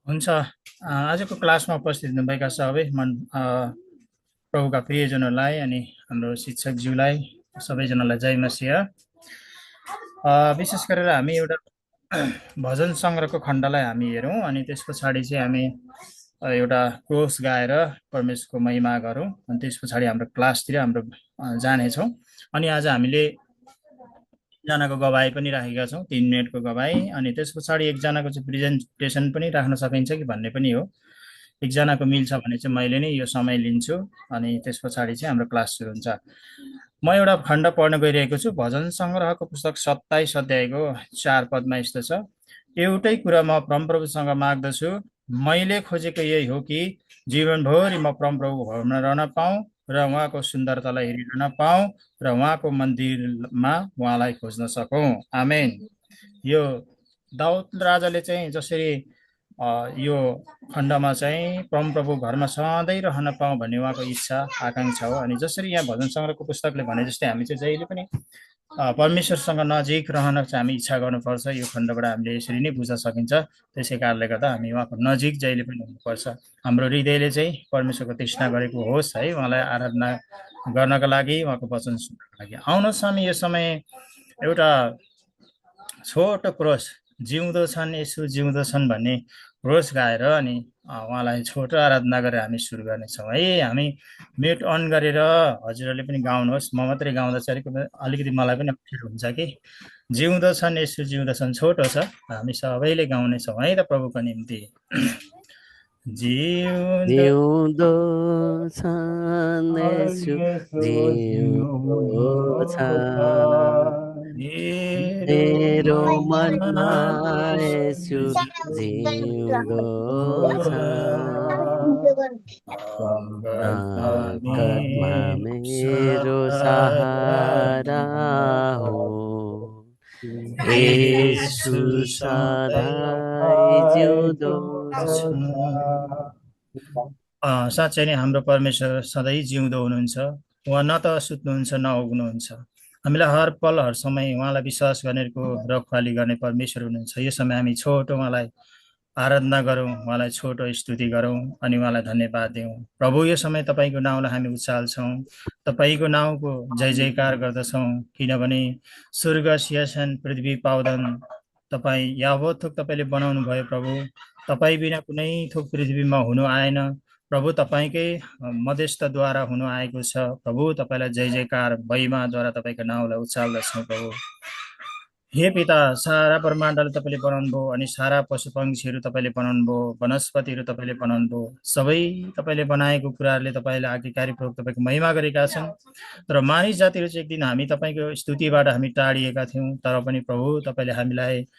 हुन्छ। आजको क्लासमा उपस्थित हुनुभएका सबै प्रभुका प्रियजनहरूलाई अनि हाम्रो शिक्षकज्यूलाई सबैजनालाई जय मसिह। विशेष गरेर हामी एउटा भजन सङ्ग्रहको खण्डलाई हामी हेरौँ अनि त्यस पछाडि चाहिँ हामी एउटा कोष गाएर परमेश्वरको महिमा गरौँ अनि त्यस पछाडि हाम्रो क्लासतिर हाम्रो जानेछौँ। अनि आज हामीले एकजनाको गवाई पनि राखेका छौँ, 3 मिनटको गवाई। अनि त्यस पछाडि एकजनाको चाहिँ प्रेजेन्टेसन पनि राख्न सकिन्छ कि भन्ने पनि हो। एकजनाको मिल्छ भने चाहिँ मैले नै यो समय लिन्छु अनि त्यस पछाडि चाहिँ हाम्रो क्लास सुरु हुन्छ। म एउटा खण्ड पढ्न गइरहेको छु। भजन सङ्ग्रहको पुस्तक 27 अध्यायको 4 पदमा यस्तो छ, एउटै कुरा म परमप्रभुसँग माग्दछु, मैले खोजेको यही हो कि जीवनभरि म परमप्रभुको भवनमा रहन पाऊँ र उहाँको सुन्दरतालाई हेरिरहन पाऊँ र उहाँको मन्दिरमा उहाँलाई खोज्न सकौँ। आमेन। यो दाउद राजाले चाहिँ जसरी यो खण्डमा चाहिँ परमप्रभु घरमा सधैँ रहन पाऊँ भन्ने उहाँको इच्छा आकाङ्क्षा हो। अनि जसरी यहाँ भजन सङ्ग्रहको पुस्तकले भने जस्तै हामी चाहिँ जहिले पनि परमेश्वरसँग नजिक रहन चाहिँ हामी इच्छा गर्नुपर्छ। यो खण्डबाट हामीले यसरी नै बुझ्न सकिन्छ। त्यसै कारणले गर्दा हामी उहाँको नजिक जहिले पनि हुनुपर्छ। हाम्रो हृदयले चाहिँ परमेश्वरको तृष्णा गरेको होस् है, उहाँलाई आराधना गर्नका लागि, उहाँको वचन सुन्नको लागि। आउनुहोस् हामी यो समय एउटा छोटो क्रोस, जिउँदो छन् यसो जिउँदो छन् भन्ने क्रोस गाएर अनि उहाँलाई छोटो आराधना गरेर हामी सुरु गर्नेछौँ है। हामी म्युट अन गरेर हजुरहरूले पनि गाउनुहोस्, म मात्रै गाउँदा चाहिँ अलिकति मलाई पनि अप्ठ्यारो हुन्छ कि। जिउँदो छन् यसो जिउँदो छन् छोटो छ, हामी सबैले गाउनेछौँ है त प्रभुको निम्ति। जिउँदो जिउँदो छन् यसु जिउँदो छ मेरो मनमा यसु जिउँदो छ सङ्कटमा मेरो सहारा हो यसु सधैँ जिउँदो छ। साँच्चै नै हाम्रो परमेश्वर सधैँ जिउँदो हुनुहुन्छ। उहाँ न त सुत्नुहुन्छ न उग्नुहुन्छ। हामीलाई हर पल हर समय उहाँलाई विश्वास गर्नेको रखवाली गर्ने परमेश्वर हुनुहुन्छ। यो समय हामी छोटो उहाँलाई आराधना गरौँ, उहाँलाई छोटो स्तुति गरौँ अनि उहाँलाई धन्यवाद दिउँ। प्रभु, यो समय तपाईँको नाउँलाई हामी उचाल्छौँ, तपाईँको नाउँको जय जयकार गर्दछौँ, किनभने स्वर्ग सिंहासन पृथ्वी पावदन तपाईँ यावत थोक तपाईँले बनाउनु भयो। प्रभु, तपाईँ बिना कुनै थोक पृथ्वीमा हुनु आएन। प्रभु, तपाईँकै मध्यस्थद्वारा हुनु आएको छ। प्रभु, तपाईँलाई जय जयकार महिमाद्वारा तपाईँको नाउँलाई उचाल्दछौँ। प्रभु, हे पिता, सारा ब्रह्माण्डले तपाईँले बनाउनु भयो अनि सारा पशु पक्षीहरू तपाईँले बनाउनु भयो, वनस्पतिहरू तपाईँले बनाउनु भयो। सबै तपाईँले बनाएको कुराहरूले तपाईँले आज्ञाकारीपूर्वक तपाईँको महिमा गरेका छन्। तर मानिस जातिहरू चाहिँ एक दिन हामी तपाईँको स्तुतिबाट हामी टाढिएका थियौँ, तर पनि प्रभु तपाईँले हामीलाई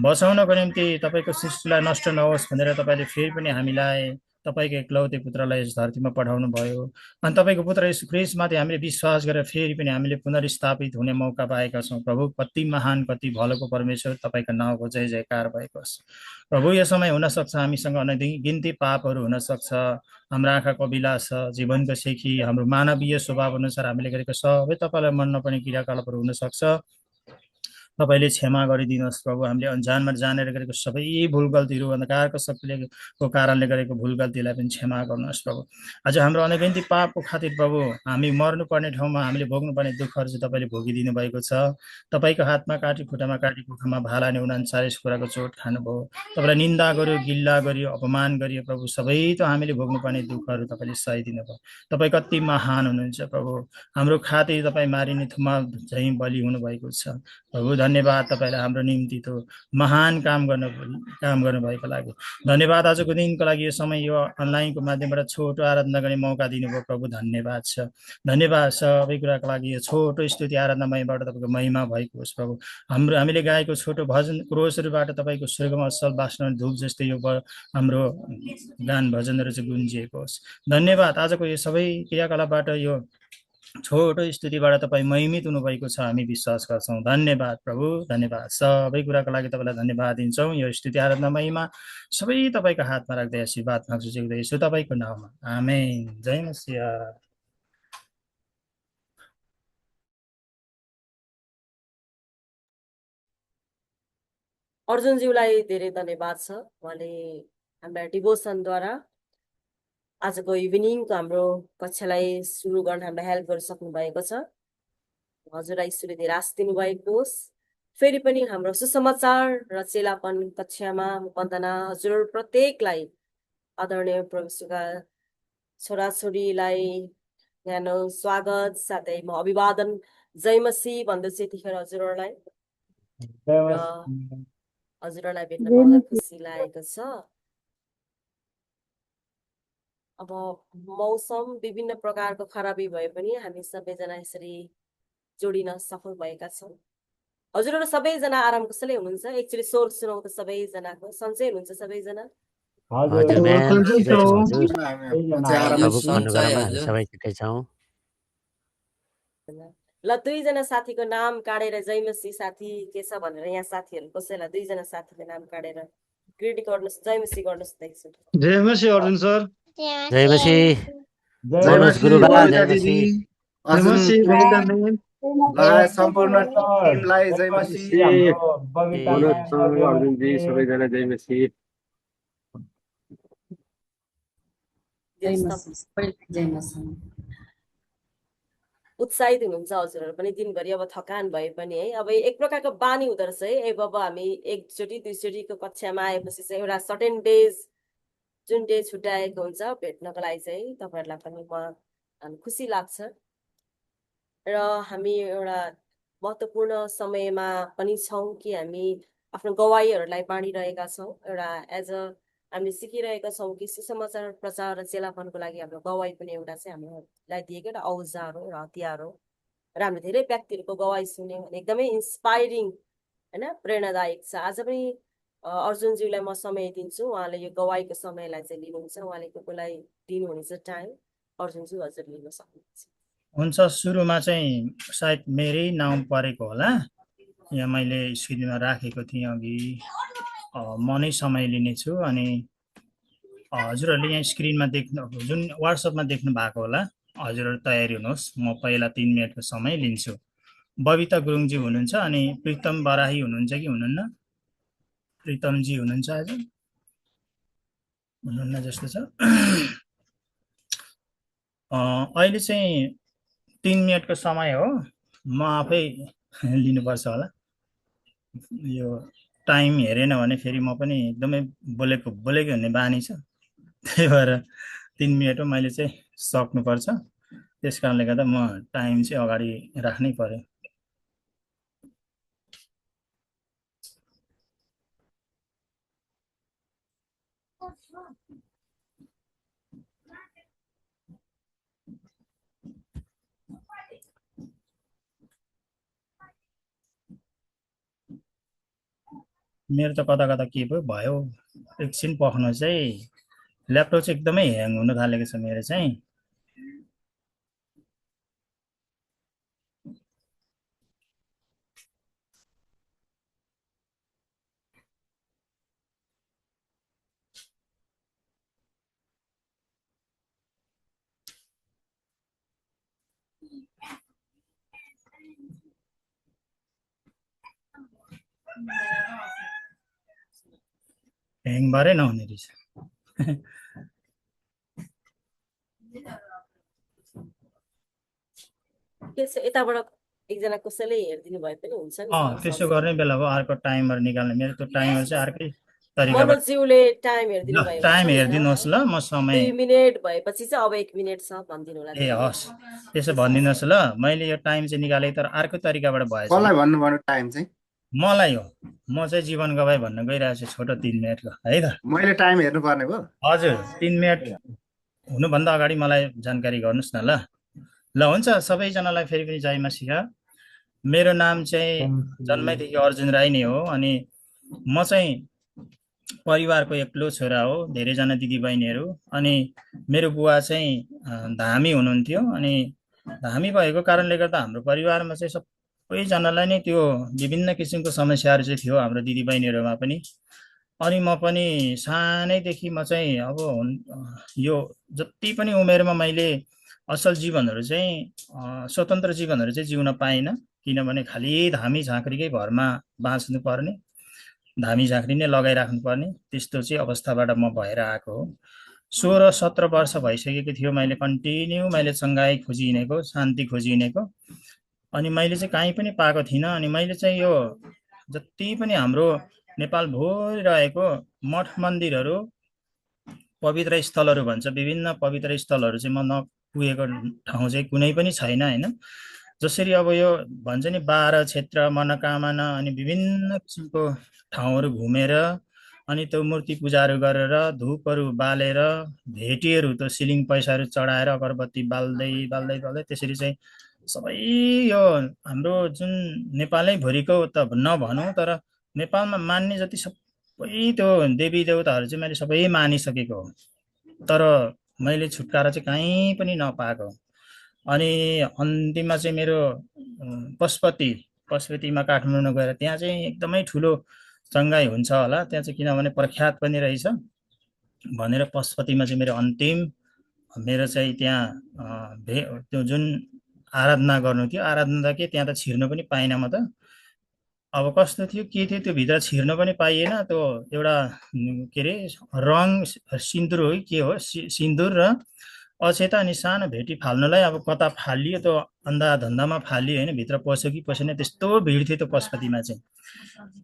बचाउनको निम्ति तपाईँको सृष्टिलाई नष्ट नहोस् भनेर तपाईँले फेरि पनि हामीलाई तपाईँको एकलौते पुत्रलाई यस धरतीमा पठाउनु भयो। अनि तपाईँको पुत्र यीशु ख्रीष्टमाथि हामीले विश्वास गरेर फेरि पनि हामीले पुनर्स्थापित हुने मौका पाएका छौँ। प्रभु, कति महान कति भलोको परमेश्वर, तपाईँको नाउँको जय जयकार भएको होस्। प्रभु, यो समय हुनसक्छ हामीसँग अनगिन्ती पापहरू हुनसक्छ, हाम्रो आँखाको अभिलाष छ, जीवनको सेखी, हाम्रो मानवीय स्वभाव अनुसार हामीले गरेको सबै तपाईँलाई मन नपर्ने क्रियाकलापहरू हुनसक्छ। तपाईँले क्षमा गरिदिनुहोस् प्रभु। हामीले अन्जानमा जानेर गरेको सबै भुल गल्तीहरू, अन्धकारको शक्तिको कारणले गरेको भुल गल्तीलाई पनि क्षमा गर्नुहोस् प्रभु। आज हाम्रो अनगिन्ती पापको खातिर प्रभु, हामी मर्नुपर्ने ठाउँमा हामीले भोग्नुपर्ने दुःखहरू चाहिँ तपाईँले भोगिदिनु भएको छ। तपाईँको हातमा काटी, खुट्टामा काटी, कुखमा भाला नि 39 कुराको चोट खानुभयो। तपाईँलाई निन्दा गर्यो, गिल्ला गर्यो, अपमान गरियो प्रभु। सबै त हामीले भोग्नुपर्ने दुःखहरू तपाईँले सहिदिनु भयो। तपाईँ कति महान हुनुहुन्छ प्रभु। हाम्रो खातिर तपाईँ मारिने थुमा झैँ बलि हुनुभएको छ प्रभु। धन्यवाद तपाईँलाई हाम्रो निम्ति त्यो महान काम गर्नुभएको लागि। धन्यवाद आजको दिनको लागि, यो समय यो अनलाइनको माध्यमबाट छोटो आराधना गर्ने मौका दिनुभयो प्रभु। धन्यवाद छ, धन्यवाद छ सबै कुराको लागि। यो छोटो स्तुति आराधनामयबाट तपाईँको महिमा भएको होस् प्रभु। हामीले गाएको छोटो भजन क्रोसहरूबाट तपाईँको स्वर्गमा असल बाँच्न धूप जस्तै यो हाम्रो गान भजनहरू चाहिँ गुन्जिएको होस्। धन्यवाद आजको यो सबै क्रियाकलापबाट, यो छोटो स्तुतिबाट तपाईँ महिमित हुनुभएको छ हामी विश्वास गर्छौँ। धन्यवाद प्रभु, धन्यवाद। सबै कुराको लागि तपाईँलाई धन्यवाद दिन्छौँ। यो स्तुति आराधना महिमा सबै तपाईँको हातमा राख्दै आशीर्वाद माग्छु जिउँदैछु तपाईँको नाउँमा। आमेन। जय मसिह। अर्जुनज्यूलाई धेरै धन्यवाद छ। उहाँले हाम्रा डिभोसनद्वारा आजको इभिनिङको हाम्रो कक्षालाई सुरु गर्न हामीलाई हेल्प गर्न सक्नु भएको छ। हजुरलाई ईश्वरले धेरै आशीष दिनुभएको होस्। फेरि पनि हाम्रो सुसमाचार र चेलापन कक्षामा वन्दना हजुर प्रत्येकलाई आदरणीय प्रभुका छोराछोरीलाई न्यानो स्वागत साथै म अभिवादन जय मसीह भन्दैछु यतिखेर हजुरहरूलाई र हजुरहरूलाई भेट्न पाउँदा खुसी लागेको छ। अब मौसम विभिन्न प्रकारको खराबी भए पनि हामी सबैजना यसरी जोडिन सफल भएका छौँ। हजुरहरू सबैजना आराम कसैले हुनुहुन्छ? एकचोटि स्वर सुनाउ त सबैजनाको। सन्चै हुनुहुन्छ सबैजना? हजुर म्याम, ठिकै छौँ हजुर। प्रभुको अनुग्रहमा हामी सबै ठिकै छौँ। ल दुईजना साथीको नाम काटेर जय मसीह साथी के छ भनेर यहाँ साथीहरू कसैलाई दुईजना साथीको नाम काटेर ग्रिट गर्नुहोस्, जय मसीह गर्नुहोस् त एकचोटि। जय मसीह अर्जुन सर। जय मसीह मनोज गुरुबा, जय मसीह। जय मसीह लगायत लगायत सम्पूर्ण टिमलाई जय मसीह। मनोज सर, अर्जुनजी सबैजना जय मसीह। उत्साहित हुनुहुन्छ हजुरहरू पनि दिनभरि अब थकान भए पनि है। अब एक प्रकारको बानी हुँदो रहेछ है। अब हामी एकचोटि दुईचोटिको कक्षामा आएपछि चाहिँ एउटा सर्टेन डेज जुन डे छुट्याएको हुन्छ भेट्नको लागि चाहिँ तपाईँहरूलाई पनि म खुसी लाग्छ। र हामी एउटा महत्त्वपूर्ण समयमा पनि छौँ कि हामी आफ्नो गवाईहरूलाई बाँडिरहेका छौँ। एउटा एज अ हामीले सिकिरहेका छौँ कि सुसमाचार प्रचार र चेलापनको लागि हाम्रो गवाई पनि एउटा चाहिँ हामीलाई दिएको एउटा औजार हो र हतियार हो। र हामीले धेरै व्यक्तिहरूको गवाई सुन्यौँ भने एकदमै इन्सपाइरिङ होइन, प्रेरणादायक छ। आज पनि अर्जुनज्यूलाई म समय दिन्छु। उहाँले यो गवाईको समयलाई चाहिँ लिनुहुन्छ, उहाँले कोलाई दिनुहुनेछ टाइम। अर्जुनज्यू हजुर लिन सक्नुहुन्छ। हुन्छ, सुरुमा चाहिँ सायद मेरै नाम परेको होला, यहाँ मैले स्क्रिनमा राखेको थिएँ अघि। म नै समय लिनेछु अनि हजुरहरूले यहाँ स्क्रिनमा देख्नु जुन वाट्सएपमा देख्नु भएको होला, हजुरहरू तयारी हुनुहोस्। म पहिला 3 मिनटको समय लिन्छु। बबिता गुरुङजी हुनुहुन्छ अनि प्रितम बराही हुनुहुन्छ कि हुनुहुन्न? प्रितमजी हुनुहुन्छ आज? हुनुहुन्न जस्तो छ। अहिले चाहिँ 3 मिनटको समय हो। म आफै लिनुपर्छ होला। यो टाइम हेरेन भने फेरि म पनि एकदमै बोलेको हुने बानी छ। त्यही भएर 3 मिनट हो, मैले चाहिँ सक्नुपर्छ। त्यस कारणले गर्दा म टाइम चाहिँ अगाडि राख्नै पर्यो। मेरो त कता कता के पो भयो, एकछिन पर्खनु चाहिँ। ल्यापटप चाहिँ एकदमै ह्याङ हुन थालेको छ मेरो चाहिँ। ह्याङ भएरै नहुने रहेछ। यताबाट एकजना कसैले हेरिदिनु भए पनि हुन्छ नि। त्यसो गर्ने बेला हो, अर्को टाइमर निकाल्ने। मेरो त टाइमर चाहिँ अर्कै तरिकाबाट। मनोजज्यूले टाइम हेरिदिनु भयो। टाइम हेरिदिनुहोस् ल, म समय 2 मिनेट भएपछि चाहिँ अब 1 मिनेट छ भनिदिनु होला। ए हस्, त्यसो भनिदिनुहोस् ल। मैले यो टाइम चाहिँ निकालेँ तर अर्को तरिकाबाट भएछ। कसलाई भन्नुभयो टाइम चाहिँ? मलाई हो। म चाहिँ जीवन गवाई भन्न गइरहेको छु, छोटो 3 मिनटको है त। मैले टाइम हेर्नु पर्ने भयो? हजुर, 3 मिनट हुनुभन्दा अगाडि मलाई जानकारी गर्नुहोस् न ल। ल हुन्छ, सबैजनालाई फेरि पनि जय मसीह। मेरो नाम चाहिँ जन्मैदेखि अर्जुन राई नै हो अनि म चाहिँ परिवारको एक्लो छोरा हो। धेरैजना दिदीबहिनीहरू अनि मेरो बुवा चाहिँ धामी हुनुहुन्थ्यो। अनि धामी भएको कारणले गर्दा हाम्रो परिवारमा चाहिँ सबैजनालाई नै त्यो विभिन्न किसिमको समस्याहरू चाहिँ थियो, हाम्रो दिदीबहिनीहरूमा पनि। अनि म पनि सानैदेखि म चाहिँ अब यो जति पनि उमेरमा मैले असल जीवनहरू चाहिँ स्वतन्त्र जीवनहरू चाहिँ जिउन पाइनँ, किनभने खालि धामी झाँक्रीकै घरमा बाँच्नु पर्ने। धामी झाँक्री नै लगाइराख्नुपर्ने त्यस्तो चाहिँ अवस्थाबाट म भएर आएको हो। 16-17 वर्ष भइसकेको थियो मैले कन्टिन्यू मैले चङ्गाई खोजी हिँडेको, शान्ति खोजी हिँडेको, अनि मैले चाहिँ कहीँ पनि पाएको थिइनँ। अनि मैले चाहिँ यो जति पनि हाम्रो नेपालभरि रहेको मठ मन्दिरहरू, पवित्र स्थलहरू भन्छ, विभिन्न पवित्र स्थलहरू चाहिँ म नपुगेको ठाउँ चाहिँ कुनै पनि छैन होइन। जसरी अब यो भन्छ नि 12 क्षेत्र मनोकामना अनि विभिन्न किसिमको ठाउँहरू घुमेर अनि त्यो मूर्ति पूजाहरू गरेर धुपहरू बालेर भेटीहरू त्यो सिलिङ पैसाहरू चढाएर अगरबत्ती बाल्दै बाल्दै बाल्दै त्यसरी चाहिँ सबै यो हाम्रो जुन नेपालैभरिको त नभनौँ तर नेपालमा मान्ने जति सबै त्यो देवी देवताहरू चाहिँ मैले सबै मानिसकेको हो, तर मैले छुटकारा चाहिँ कहीँ पनि नपाएको। अनि अन्तिममा चाहिँ मेरो पशुपतिमा काठमाडौँ गएर त्यहाँ चाहिँ एकदमै ठुलो चङ्गाई हुन्छ होला त्यहाँ चाहिँ, किनभने प्रख्यात पनि रहेछ भनेर पशुपतिमा चाहिँ मेरो अन्तिम मेरो चाहिँ त्यहाँ त्यो जुन आराधना गर्नु थियो, आराधना के त्यहाँ त छिर्नु पनि पाइनँ म त। अब कस्तो थियो के थियो त्यो भित्र छिर्नु पनि पाइएन, त्यो एउटा के अरे रङ सिन्दुर हो के हो सिन्दुर र अक्षता अनि सानो भेटी फाल्नुलाई अब कता फालियो त्यो अन्धाधन्दामा फालियो होइन, भित्र पस्यो कि पसेन त्यस्तो भिड थियो त्यो पशुपतिमा चाहिँ।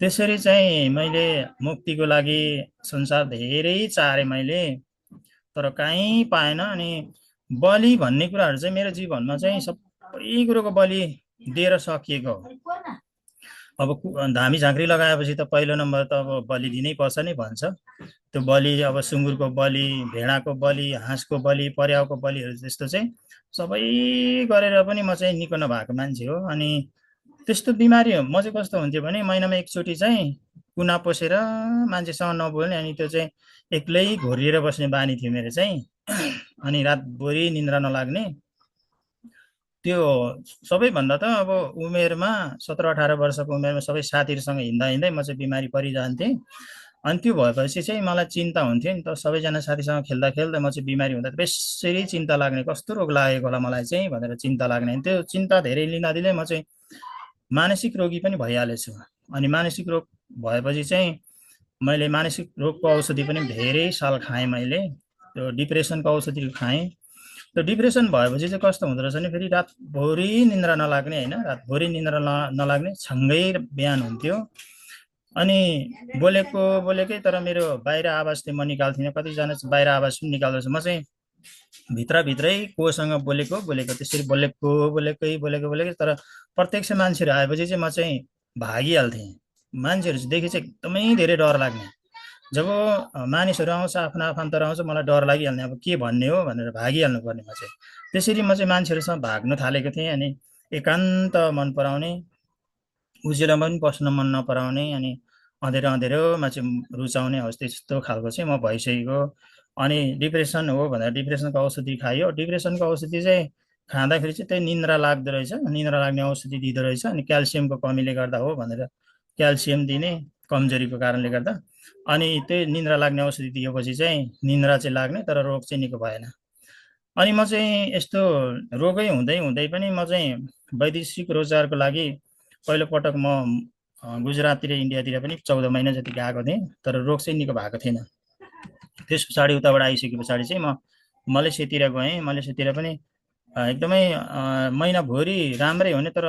त्यसरी चाहिँ मैले मुक्तिको लागि संसार धेरै चाहे मैले तर कहीँ पाएन। अनि बलि भन्ने कुराहरू चाहिँ मेरो जीवनमा चाहिँ सबै कुरोको बलि दिएर सकिएको हो। अब धामी झाँक्री लगाएपछि त पहिलो नम्बर त अब बलि दिनै पर्छ नै भन्छ। त्यो बलि अब सुँगुरको बलि, भेडाको बलि, हाँसको बलि, पर्याउको बलिहरू त्यस्तो चाहिँ सबै गरेर पनि म चाहिँ निको नभएको मान्छे हो। अनि त्यस्तो बिमारी हो म चाहिँ कस्तो हुन्थ्यो भने महिनामा एकचोटि चाहिँ कुना पसेर मान्छेसँग नबोल्ने अनि त्यो चाहिँ एक्लै घोरिएर बस्ने बानी थियो मेरो चाहिँ। अनि रातभरि निन्द्रा नलाग्ने, त्यो सबैभन्दा त अब उमेरमा 17-18 वर्षको उमेरमा सबै साथीहरूसँग हिँड्दा हिँड्दै म चाहिँ बिमारी परिरहन्थेँ। अनि त्यो भएपछि चाहिँ मलाई चिन्ता हुन्थ्यो नि त, सबैजना साथीसँग खेल्दा खेल्दा म चाहिँ बिमारी हुँदा बेसरी चिन्ता लाग्ने, कस्तो रोग लागेको होला मलाई चाहिँ भनेर चिन्ता लाग्ने। त्यो चिन्ता धेरै लिँदा म चाहिँ मानसिक रोगी पनि भइहालेछु। अनि मानसिक रोग भएपछि चाहिँ मैले मानसिक रोगको औषधि पनि धेरै साल खाएँ मैले, त्यो डिप्रेसनको औषधि खाएँ। त्यो डिप्रेसन भएपछि चाहिँ कस्तो हुँदो रहेछ भने फेरि रातभरि निन्द्रा नलाग्ने होइन, रातभरि निन्द्रा नलाग्ने, छङ्गै बिहान हुन्थ्यो। अनि बोलेकै तर मेरो बाहिर आवाज चाहिँ म निकाल्थिनँ। कतिजना चाहिँ बाहिर आवाज पनि निकाल्दछ, म चाहिँ भित्रभित्रै कोसँग बोलेको त्यसरी बोलेकै तर प्रत्यक्ष मान्छेहरू आएपछि चाहिँ म चाहिँ भागिहाल्थेँ। मान्छेहरू देखि चाहिँ एकदमै धेरै डर लाग्ने, जब मानिसहरू आउँछ आफ्नो आफन्तहरू आउँछ मलाई डर लागिहाल्ने, अब के भन्ने हो भनेर भागिहाल्नु पर्ने म चाहिँ। त्यसरी म चाहिँ मान्छेहरूसँग भाग्न थालेको थिएँ। अनि एकान्त मन पराउने, उज्यालोमा पनि बस्न मन नपराउने, अनि अँधेरोमा चाहिँ रुचाउने हौ त्यस्तो खालको चाहिँ म भइसकेको। अनि डिप्रेसन हो भनेर डिप्रेसनको औषधि खायो। डिप्रेसनको औषधि चाहिँ खाँदाखेरि चाहिँ त्यही निन्द्रा लाग्दो रहेछ, निन्द्रा लाग्ने औषधि दिँदो रहेछ। अनि क्याल्सियमको कमीले गर्दा हो भनेर क्याल्सियम दिने, कमजोरीको कारणले गर्दा। अनि त्यही निन्द्रा लाग्ने औषधि दिएपछि चाहिँ निन्द्रा चाहिँ लाग्ने तर रोग चाहिँ निको भएन। अनि म चाहिँ यस्तो रोगै हुँदै पनि म चाहिँ वैदेशिक रोजगारको लागि पहिलोपटक म गुजराततिर इन्डियातिर पनि 14 महिना जति गएको थिएँ, तर रोग चाहिँ निको भएको थिएन। त्यस पछाडि उताबाट आइसके पछाडि चाहिँ म मलेसियातिर गएँ। मलेसियातिर पनि एकदमै महिनाभरि राम्रै हुने, तर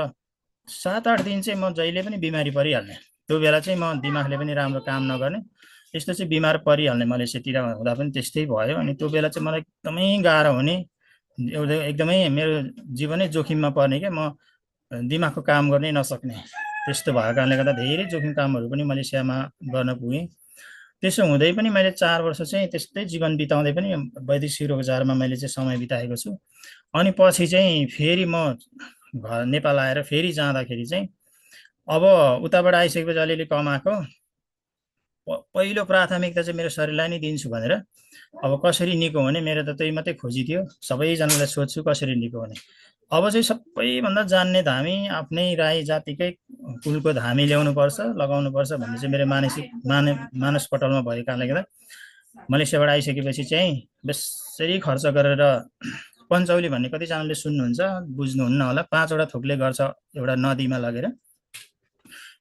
7-8 दिन चाहिँ म जहिले पनि बिमारी परिहाल्ने। त्यो बेला चाहिँ म दिमागले पनि राम्रो काम नगर्ने, यस्तो चाहिँ बिमार परिहाल्ने। मलेसियातिर हुँदा पनि त्यस्तै भयो। अनि त्यो बेला चाहिँ मलाई एकदमै गाह्रो हुने, एकदमै मेरो जीवनै जोखिममा पर्ने क्या, म दिमागको काम गर्नै नसक्ने। त्यस्तो भएको कारणले गर्दा धेरै जोखिम कामहरू पनि मलेसियामा गर्न पुगेँ। त्यसो हुँदै पनि मैले 4 वर्ष चाहिँ त्यस्तै जीवन बिताउँदै पनि वैदेशिक रोजगारमा मैले चाहिँ समय बिताएको छु। अनि पछि चाहिँ फेरि म घर नेपाल आएर फेरि जाँदाखेरि चाहिँ अब उताबाट आइसकेपछि अलिअलि कमाएको, पहिलो प्राथमिकता चाहिँ मेरो शरीरलाई नै दिन्छु भनेर अब कसरी निको हुने, मेरो त त्यही मात्रै खोजी थियो। सबैजनालाई सोध्छु कसरी निको हुने। अब चाहिँ सबैभन्दा जान्ने धामी आफ्नै राई जातिकै कुलको धामी ल्याउनुपर्छ, लगाउनुपर्छ भन्ने चाहिँ मेरो मानसपटलमा भएको कारणले गर्दा मलेसियाबाट आइसकेपछि चाहिँ बेसरी खर्च गरेर पञ्चौली भन्ने कतिजनाले सुन्नुहुन्छ, बुझ्नुहुन्न होला, 5वटा थोकले गर्छ एउटा नदीमा लगेर।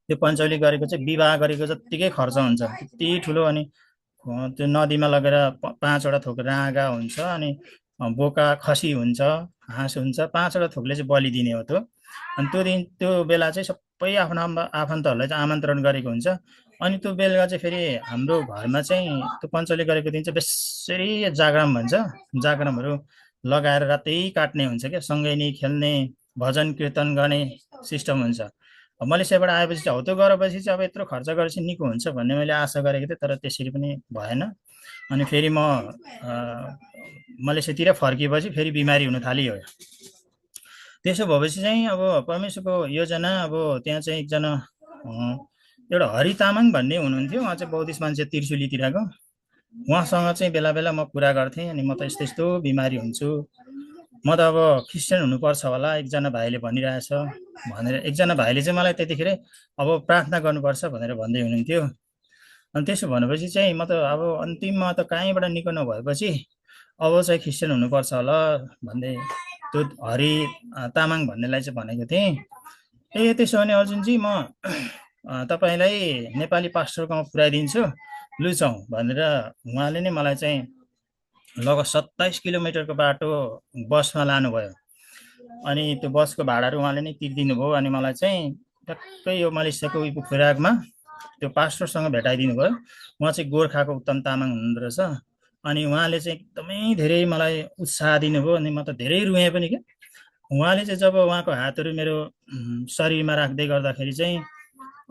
त्यो पञ्चौली गरेको चाहिँ विवाह गरेको जत्तिकै खर्च हुन्छ त्यति ठुलो। अनि त्यो नदीमा लगेर 5वटा थोक राँगा हुन्छ, अनि बोका खसी हुन्छ, हाँस हुन्छ, 5वटा थोकले चाहिँ बलि दिने हो त्यो। अनि त्यो बेला चाहिँ सबै आफ्नो आफन्तहरूलाई चाहिँ आमन्त्रण गरेको हुन्छ। अनि त्यो बेलुका चाहिँ फेरि हाम्रो घरमा चाहिँ त्यो पञ्चौली गरेको दिन चाहिँ बेसरी जागरम भन्छ, जागरमहरू लगाएर रातै काट्ने हुन्छ क्या, सँगै नै खेल्ने, भजन कीर्तन गर्ने सिस्टम हुन्छ। मलेसियाबाट आएपछि चाहिँ हौ त्यो गरेपछि चाहिँ अब यत्रो खर्च गरेपछि निको हुन्छ भन्ने मैले आशा गरेको थिएँ, तर त्यसरी पनि भएन। अनि फेरि म मलेसियातिर फर्किएपछि फेरि बिमारी हुन थालियो। त्यसो भएपछि चाहिँ अब परमेश्वरको योजना, अब त्यहाँ चाहिँ एकजना एउटा हरि तामाङ भन्ने हुनुहुन्थ्यो, उहाँ चाहिँ बौद्धिस्ट मान्छे त्रिशुलीतिरको। उहाँसँग चाहिँ बेला बेला म कुरा गर्थेँ, अनि म त यस्तो यस्तो बिमारी हुन्छु, म त अब क्रिस्चियन हुनुपर्छ होला एकजना भाइले भनिरहेछ भनेर, एकजना भाइले चाहिँ मलाई त्यतिखेर अब प्रार्थना गर्नुपर्छ भनेर भन्दै हुनुहुन्थ्यो। अनि त्यसो भनेपछि चाहिँ म त अब अन्तिममा त कहीँबाट निको नभएपछि अब चाहिँ क्रिस्चियन हुनुपर्छ होला भन्दै त्यो हरि तामाङ भन्नेलाई चाहिँ भनेको थिएँ। ए त्यसो भने अर्जुनजी म तपाईँलाई नेपाली पास्टरकोमा पुऱ्याइदिन्छु लुचाउँ भनेर उहाँले नै मलाई चाहिँ लगभग 27 किलोमिटरको बाटो बसमा लानुभयो। अनि त्यो बसको भाडाहरू उहाँले नै तिर्दिनु भयो। अनि मलाई चाहिँ ट्याक्कै यो मलेसियाको खोराकमा त्यो पास्टरसँग भेटाइदिनु भयो। उहाँ चाहिँ गोर्खाको उत्तम तामाङ हुनुहुँदो रहेछ। अनि उहाँले चाहिँ एकदमै धेरै मलाई उत्साह दिनुभयो। अनि म त धेरै रुएँ पनि क्या। उहाँले चाहिँ जब उहाँको हातहरू मेरो शरीरमा राख्दै गर्दाखेरि चाहिँ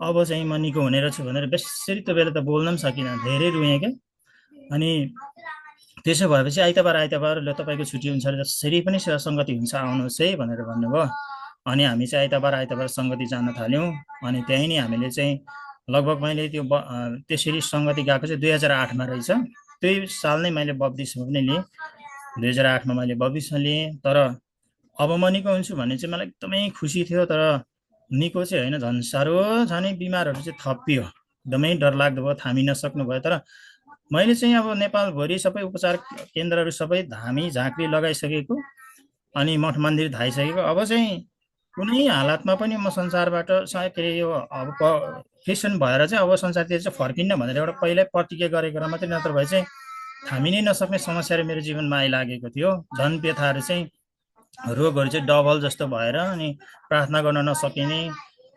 अब चाहिँ म निको हुने रहेछु भनेर बेसरी त्यो बेला त बोल्न पनि सकिनँ, धेरै रुएँ क्या। अनि त्यसो भएपछि आइतबार ल तपाईँको छुट्टी हुन्छ र जसरी पनि सेवा सङ्गति हुन्छ आउनुहोस् है भनेर भन्नुभयो। अनि हामी चाहिँ आइतबार सङ्गति जान थाल्यौँ। अनि त्यहीँ नै हामीले चाहिँ लगभग मैले त्यसरी सङ्गति गएको चाहिँ 2008मा रहेछ। त्यही साल नै मैले बप्तिस्मा पनि लिएँ, 2008मा मैले बप्तिस्मा लिएँ। तर अब म निको हुन्छु भन्ने चाहिँ मलाई एकदमै खुसी थियो। तर निको चाहिँ होइन, झन् साह्रो छ नि, बिमारहरू चाहिँ थपियो, एकदमै डरलाग्दो भयो, थामी नसक्नु भयो। तर मैले चाहिँ अब नेपालभरि सबै उपचार केन्द्रहरू सबै धामी झाँक्री लगाइसकेको, अनि मठ मन्दिर धाइसकेको। अब चाहिँ कुनै हालतमा पनि म संसारबाट के अरे यो अब क्रिस्चियन भएर चाहिँ अब संसारतिर चाहिँ फर्किन्न भनेर एउटा पहिल्यै प्रतिज्ञा गरेको र मात्रै, नत्र भए चाहिँ थामी नै नसक्ने समस्याहरू मेरो जीवनमा आइलागेको थियो। झन् व्यथाहरू चाहिँ, रोगहरू चाहिँ डबल जस्तो भएर, अनि प्रार्थना गर्न नसकिने,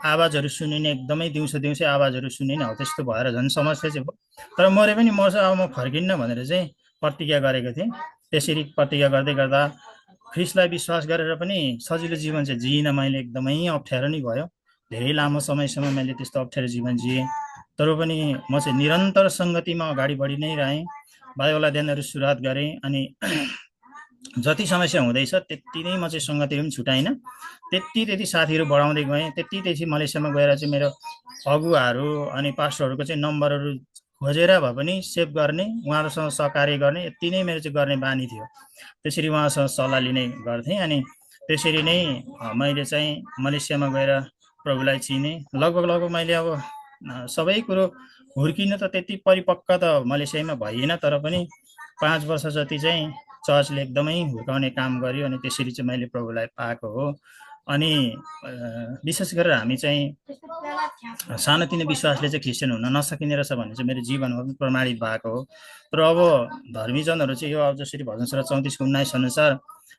आवाजहरू सुनिने, एकदमै दिउँसो आवाजहरू सुनिने, हो त्यस्तो भएर झन् समस्या चाहिँ भयो। तर मरे पनि मर्छ, अब म फर्किन्न भनेर चाहिँ प्रतिज्ञा गरेको थिएँ। त्यसरी प्रतिज्ञा गर्दै गर्दा ख्रिस्टलाई विश्वास गरेर पनि सजिलो जीवन चाहिँ जिइनँ मैले, एकदमै अप्ठ्यारो नै भयो। धेरै लामो समयसम्म मैले त्यस्तो अप्ठ्यारो जीवन जिएँ। तर पनि म चाहिँ निरन्तर सङ्गतिमा अगाडि बढी नै रहेँ, बाइबल अध्ययनहरू सुरुवात गरेँ। अनि जति समस्या हुँदैछ त्यति नै म चाहिँ सङ्गतिहरू पनि छुटाइनँ, त्यति साथीहरू बढाउँदै गएँ। त्यति मलेसियामा गएर चाहिँ मेरो अगुवाहरू अनि पास्टरहरूको चाहिँ नम्बरहरू खोजेर भए पनि सेभ गर्ने, उहाँहरूसँग सहकार्य गर्ने, यति नै मेरो चाहिँ गर्ने बानी थियो। त्यसरी उहाँसँग सल्लाह लिने गर्थेँ। अनि त्यसरी नै मैले चाहिँ मलेसियामा गएर प्रभुलाई चिनेँ। लगभग मैले अब सबै कुरो हुर्किनु त त्यति परिपक्व त मलेसियामा भइएन, तर पनि 5 वर्ष जति चाहिँ चर्चले एकदमै हुर्काउने काम गर्यो। अनि त्यसरी चाहिँ मैले प्रभुलाई पाएको हो। अनि विशेष गरेर हामी चाहिँ सानोतिनो विश्वासले चाहिँ क्रिस्चियन हुन नसकिने रहेछ भन्ने चाहिँ मेरो जीवनमा पनि प्रमाणित भएको हो। तर अब धर्मीजनहरू चाहिँ यो अब जसरी भजन 34:19 अनुसार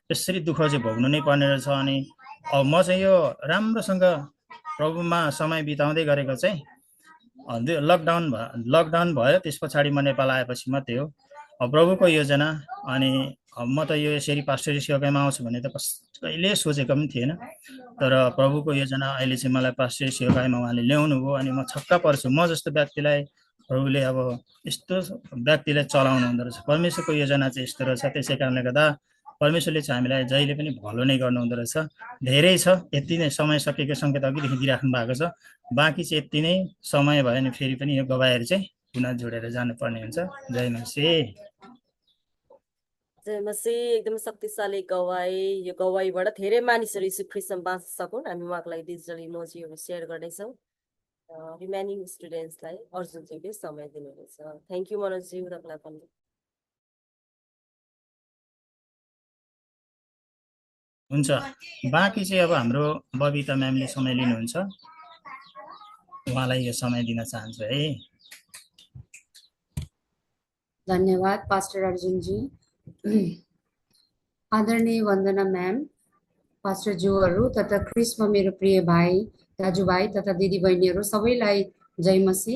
त्यसरी दुःख चाहिँ भोग्नु नै पर्ने रहेछ। अनि अब म चाहिँ यो राम्रोसँग प्रभुमा समय बिताउँदै गरेको चाहिँ लकडाउन भयो, त्यस पछाडि म नेपाल आएपछि मात्रै हो। प्रभुको योजना। अनि म त यो यसरी पास्टरी सेवाकाइमा आउँछु भने त कहिले सोचेको पनि थिएन। तर प्रभुको योजना अहिले चाहिँ मलाई पास्टरी सेवाकाइमा उहाँले ल्याउनु भयो। अनि म छक्क पर्छु, म जस्तो व्यक्तिलाई प्रभुले अब यस्तो व्यक्तिलाई चलाउनु हुँदो रहेछ। परमेश्वरको योजना चाहिँ यस्तो रहेछ। त्यसै कारणले गर्दा परमेश्वरले चाहिँ हामीलाई जहिले पनि भलो नै गर्नु हुँदो रहेछ। धेरै छ, यति नै समय सकेको सङ्केत अघिदेखि दिइराख्नु भएको छ। बाँकी चाहिँ यति नै, समय भयो भने फेरि पनि यो गवाईहरू चाहिँ पुनः जोडेर जानुपर्ने हुन्छ। जय मसीह। जय मसीह। एकदमै शक्तिशाली गवाई। यो गवाईबाट धेरै मानिसहरू यीशु ख्रीष्टमा बाँच्न सकुन्। हामी उहाँको लागि डिजिटल इमोजीहरू सेयर गर्दैछौँ। रिमेनिङ स्टुडेन्ट्सलाई अर्जुनज्यूले समय दिनुहुनेछ। थ्याङ्क यू मनोजज्यू, तपाईँलाई पनि। हुन्छ। बाँकी चाहिँ अब हाम्रो बबिता म्यामले समय लिनुहुन्छ। उहाँलाई यो समय दिन चाहन्छु है। धन्यवाद पास्टर अर्जुनजी। आदरणीय वन्दना म्याम, पास्टरज्यूहरू तथा क्रिस्मा मेरो प्रिय भाइ दाजुभाइ तथा दिदीबहिनीहरू सबैलाई जय मसी।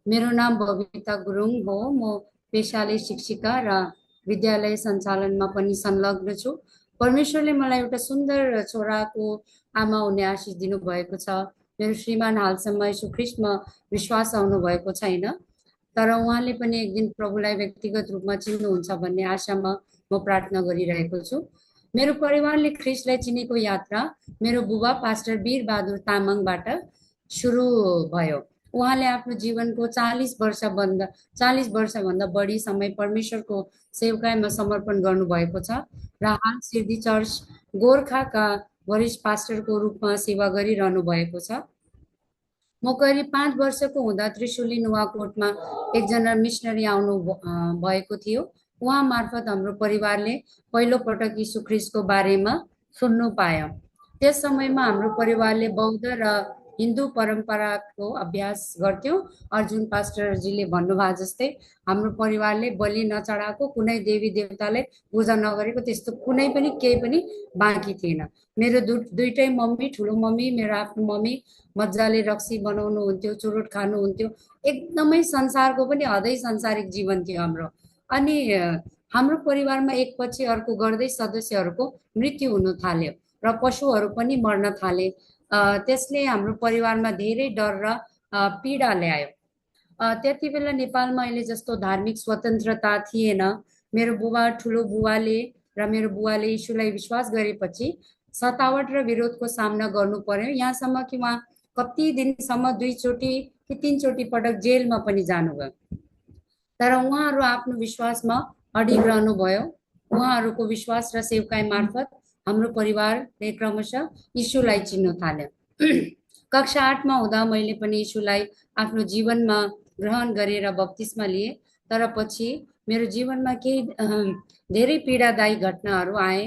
मेरो नाम बबिता गुरुङ हो। म पेशाले शिक्षिका र विद्यालय सञ्चालनमा पनि संलग्न छु। परमेश्वरले मलाई एउटा सुन्दर छोराको आमा हुने आशिष दिनुभएको छ। मेरो श्रीमान हालसम्म यीशु ख्रीष्टमा विश्वास आउनु भएको छैन, तर उहाँले पनि एक दिन प्रभुलाई व्यक्तिगत रूपमा चिन्नुहुन्छ भन्ने आशामा म प्रार्थना गरिरहेको छु। मेरो परिवारले ख्रीष्टलाई चिनेको यात्रा मेरो बुबा पास्टर वीरबहादुर तामाङबाट सुरु भयो। उहाँले आफ्नो जीवनको 40 वर्षभन्दा बढी समय परमेश्वरको सेवकाईमा समर्पण गर्नुभएको छ र हाल सिद्धि चर्च गोर्खाका वरिष्ठ पास्टरको रूपमा सेवा गरिरहनु भएको छ। म करिब 5 वर्षको हुँदा त्रिशुली नुवाकोटमा एकजना मिसनरी आउनु भएको थियो। उहाँ मार्फत हाम्रो परिवारले पहिलो पटक यीशु ख्रीष्टको बारेमा सुन्नु पायो। त्यस समयमा हाम्रो परिवारले बौद्ध र हिन्दू परम्पराको अभ्यास गर्थ्यो। अर्जुन पास्टरजीले भन्नुभयो जस्तै हाम्रो परिवारले बलि नचढाएको, कुनै देवी देवतालाई पूजा नगरेको त्यस्तो कुनै पनि केही पनि बाँकी थिएन। मेरो दुईटै मम्मी, ठुलो मम्मी, मेरो आफ्नो मम्मी मजाले रक्सी बनाउनुहुन्थ्यो, चुरोट खानुहुन्थ्यो। एकदमै संसारको पनि हदै संसारिक जीवन थियो हाम्रो। अनि हाम्रो परिवारमा एकपछि अर्को गर्दै सदस्यहरूको मृत्यु हुन थाल्यो र पशुहरू पनि मर्न थाले। त्यसले हाम्रो परिवारमा धेरै डर र पीडा ल्यायो। त्यति बेला नेपालमा अहिले जस्तो धार्मिक स्वतन्त्रता थिएन। मेरो बुबा, ठुलो बुवाले र मेरो बुवाले यीशुलाई विश्वास गरेपछि सतावट र विरोधको सामना गर्नु पर्यो। यहाँसम्म कि उहाँ कति दिनसम्म 2 चोटि कि 3 चोटि पटक जेलमा पनि जानुभयो। तर उहाँहरू आफ्नो विश्वासमा अडिग रहनुभयो। उहाँहरूको विश्वास र सेवकाई मार्फत हाम्रो परिवारले क्रमशः यीशुलाई चिन्न थाल्यो। कक्षा 8मा हुँदा मैले पनि यीशुलाई आफ्नो जीवनमा ग्रहण गरेर बप्तिस्मा लिए। तर पछि मेरो जीवनमा केही धेरै पीडादायी घटनाहरू आए।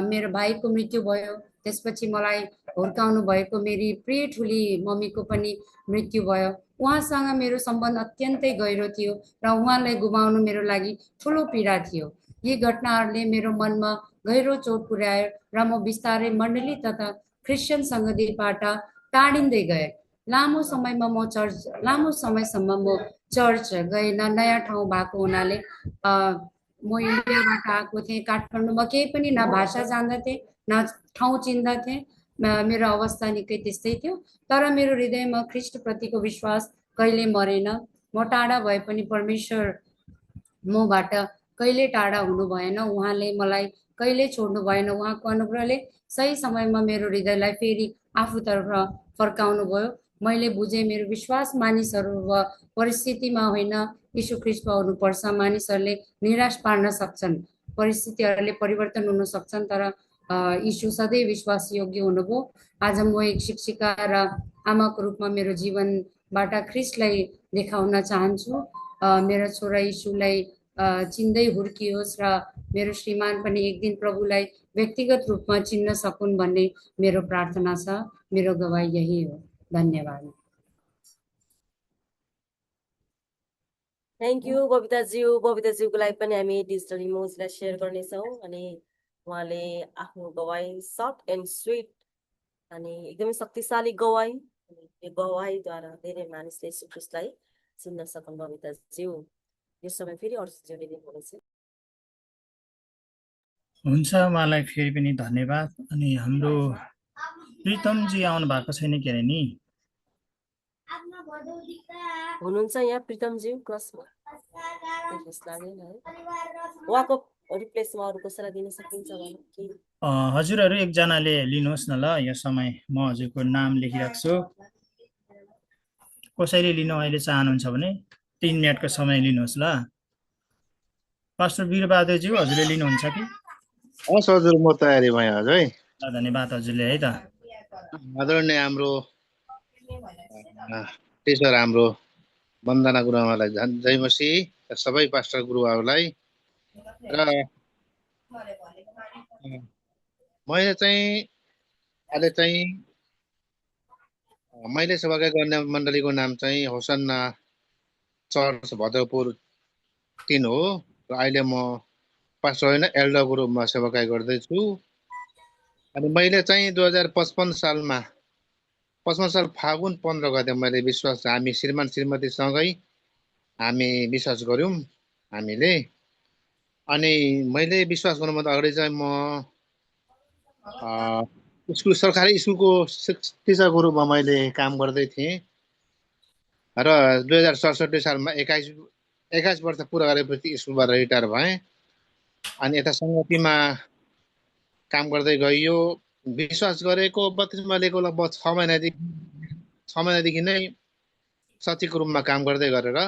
मेरो भाइको मृत्यु भयो। त्यसपछि मलाई हुर्काउनु भएको मेरी प्रिय ठुली मम्मीको पनि मृत्यु भयो। उहाँसँग मेरो सम्बन्ध अत्यन्तै गहिरो थियो र उहाँलाई गुमाउनु मेरो लागि ठुलो पीडा थियो। यी घटनाहरूले मेरो मनमा गहिरो चोट पुर्यायो र म बिस्तारै मण्डली तथा क्रिस्चियन सङ्गतिबाट टाढिँदै गएँ। लामो समयसम्म म चर्च गएन। नयाँ ठाउँ भएको हुनाले म इन्डियाबाट आएको थिएँ। काठमाडौँमा केही पनि न भाषा जान्दथे, न ठाउँ चिन्दथे। मेरो अवस्था निकै त्यस्तै थियो। तर मेरो हृदयमा ख्रीष्टप्रतिको विश्वास कहिले मरेन। म टाढा भए पनि परमेश्वर मबाट कहिले टाढा हुनु भएन। उहाँले मलाई कहिले छोड्नु भएन। उहाँको अनुग्रहले सही समयमा मेरो हृदयलाई फेरि आफूतर्फ फर्काउनु भयो। मैले बुझेँ मेरो विश्वास मानिसहरू वा परिस्थितिमा होइन, यीशु ख्रीष्टमा हुनुपर्छ। मानिसहरूले निराश पार्न सक्छन्, परिस्थितिहरूले परिवर्तन हुन सक्छन्, तर यीशु सधैँ विश्वासयोग्य हुनुभयो। आज म एक शिक्षिका र आमाको रूपमा मेरो जीवनबाट ख्रीष्टलाई देखाउन चाहन्छु। मेरो छोरा यीशुलाई चिन्दै हुर्कियोस् र मेरो श्रीमान पनि एक दिन प्रभुलाई व्यक्तिगत रूपमा चिन्न सकुन् भन्ने मेरो प्रार्थना छ। मेरो गवाई यही हो। धन्यवाद। Thank you बबिताज्यू। बबिताज्यूको लागि पनि हामी डिजिटल इमोजलाई सेयर गर्नेछौँ। अनि उहाँले आफ्नो गवाई सर्ट एन्ड स्विट अनि एकदमै शक्तिशाली गवाई, यो गवाईद्वारा धेरै मानिसले यीशु ख्रीष्टलाई चिन्न सकुन्। बबिताज्यू, यो समय फेरि अर्जुनज्यूले दिनुहुनेछ। हुन्छ, उहाँलाई फेरि पनि धन्यवाद। अनि हाम्रो प्रितमजी आउनु भएको छैन के अरे नि? हुनुहुन्छ यहाँ प्रितमज्यू क्रसमा? उहाँको रिप्लेसमा अरू कसैलाई दिन सकिन्छ भने कि? हजुरहरू एकजनाले लिनुहोस् न ल। यो समय म हजुरको नाम लेखिराख्छु। कसैले लिनु अहिले चाहनुहुन्छ भने 3 मिनटको समय लिनुहोस् ल। पास्टर वीरबहादुरज्यू, हजुरले लिनुहुन्छ कि? हस् हजुर, म तयारी भएँ हजुर है। धन्यवाद हजुरले है त। आदरणीय हाम्रो टिचर हाम्रो वन्दना गुरुआमालाई जय मसी, सबै पास्टर गुरुआमालाई। र मैले चाहिँ अहिले चाहिँ मैले सेवाकाई गर्ने मण्डलीको नाम चाहिँ होसन्ना चर्च भद्रपुर 3 हो र अहिले म पास्टर होइन एल्डरको रूपमा सेवाकाई गर्दैछु। अनि मैले चाहिँ 2055 सालमा 55 साल फागुन 15 गते मैले विश्वास हामी श्रीमान श्रीमतीसँगै हामी विश्वास गऱ्यौँ हामीले। अनि मैले विश्वास गर्नुभन्दा अगाडि चाहिँ म स्कुल सरकारी स्कुलको टिचरको रूपमा मैले काम गर्दै थिएँ र 2067 सालमा 21 वर्ष पुरा गरेपछि स्कुलबाट रिटायर भएँ। अनि यता सङ्गतिमा काम गर्दै गइयो। विश्वास गरेको बत्तिसमा लिएको लगभग 6 महिनादेखि नै सचिवको रूपमा काम गर्दै गरेर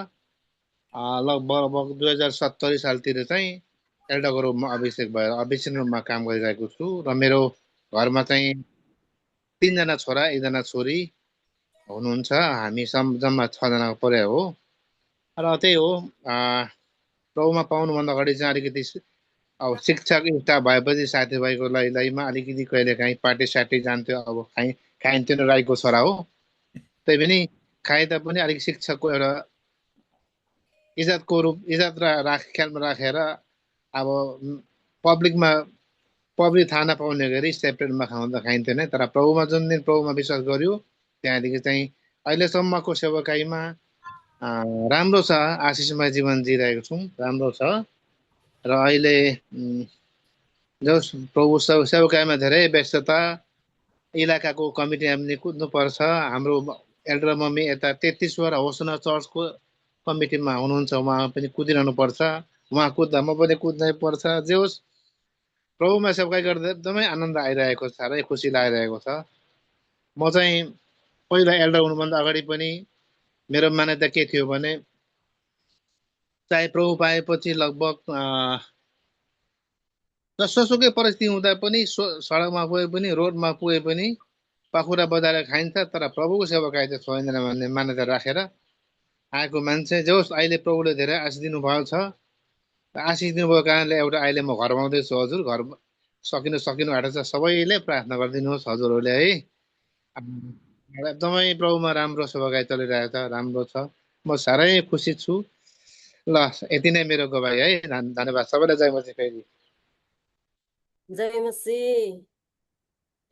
लगभग 2070 सालतिर चाहिँ एल्डरको रूपमा अभिषेक भएर अभिषेक रूपमा काम गरिरहेको छु र मेरो घरमा चाहिँ 3 जना छोरा 1 जना छोरी हुनुहुन्छ। हामी जम्मा 6 जनाको परिवार हो र त्यही हो। प्रभुमा पाउनुभन्दा अगाडि चाहिँ अलिकति अब शिक्षक स्टाफ भएपछि साथीभाइको लैमा अलिकति कहिलेकाहीँ पार्टी साटी जान्थ्यो। अब खाइन्थ्यो नि, राईको छोरा हो, त्यही पनि खाए तापनि अलिक शिक्षकको एउटा इज्जत ख्यालमा राखेर अब पब्लिक थाहा नपाउने गरी सेपरेटमा खाइन्थ्यो नै। तर प्रभुमा जुन दिन प्रभुमा विश्वास गर्यो त्यहाँदेखि चाहिँ अहिलेसम्मको सेवाकाईमा राम्रो छ, आशिषमय जीवन जिरहेको छौँ, राम्रो छ। र अहिले प्रभु सेवाकाईमा धेरै व्यस्तता, इलाकाको कमिटीमा पनि कुद्नुपर्छ। हाम्रो एल्डर मम्मी यता 33 वटा होसना चर्चको कमिटीमा हुनुहुन्छ, उहाँ पनि कुदिरहनु पर्छ। उहाँ कुद्दा म पनि कुद्नै पर्छ। जे होस् प्रभुमा सेवाकाई गर्दा एकदमै आनन्द आइरहेको छ, साह्रै खुसी लागिरहेको छ। म चाहिँ पहिला एल्डर हुनुभन्दा अगाडि पनि मेरो मान्यता के थियो भने चाहे प्रभु पाएपछि लगभग जसोसुकै परिस्थिति हुँदा पनि सडकमा पुगे पनि रोडमा पुगे पनि पाखुरा बजाएर खाइन्छ, तर प्रभुको सेवाकाई चाहिँ छोइँदैन भन्ने मान्यता राखेर आएको मान्छे। जे होस् अहिले प्रभुले धेरै आशिष दिनुभएको छ। आशिष दिनुभएको कारणले एउटा अहिले म घरमा आउँदैछु। हजुर घर सकिनु आँटेको छ। सबैले प्रार्थना गरिदिनुहोस् हजुरहरूले है। एकदमै प्रभुमा राम्रो सेवाकाई चलिरहेको छ, राम्रो छ। म साह्रै खुसी छु। ल यति नै मेरो गवाई है। धन्यवाद सबैलाई। जय मसी। फेरि जय मसी।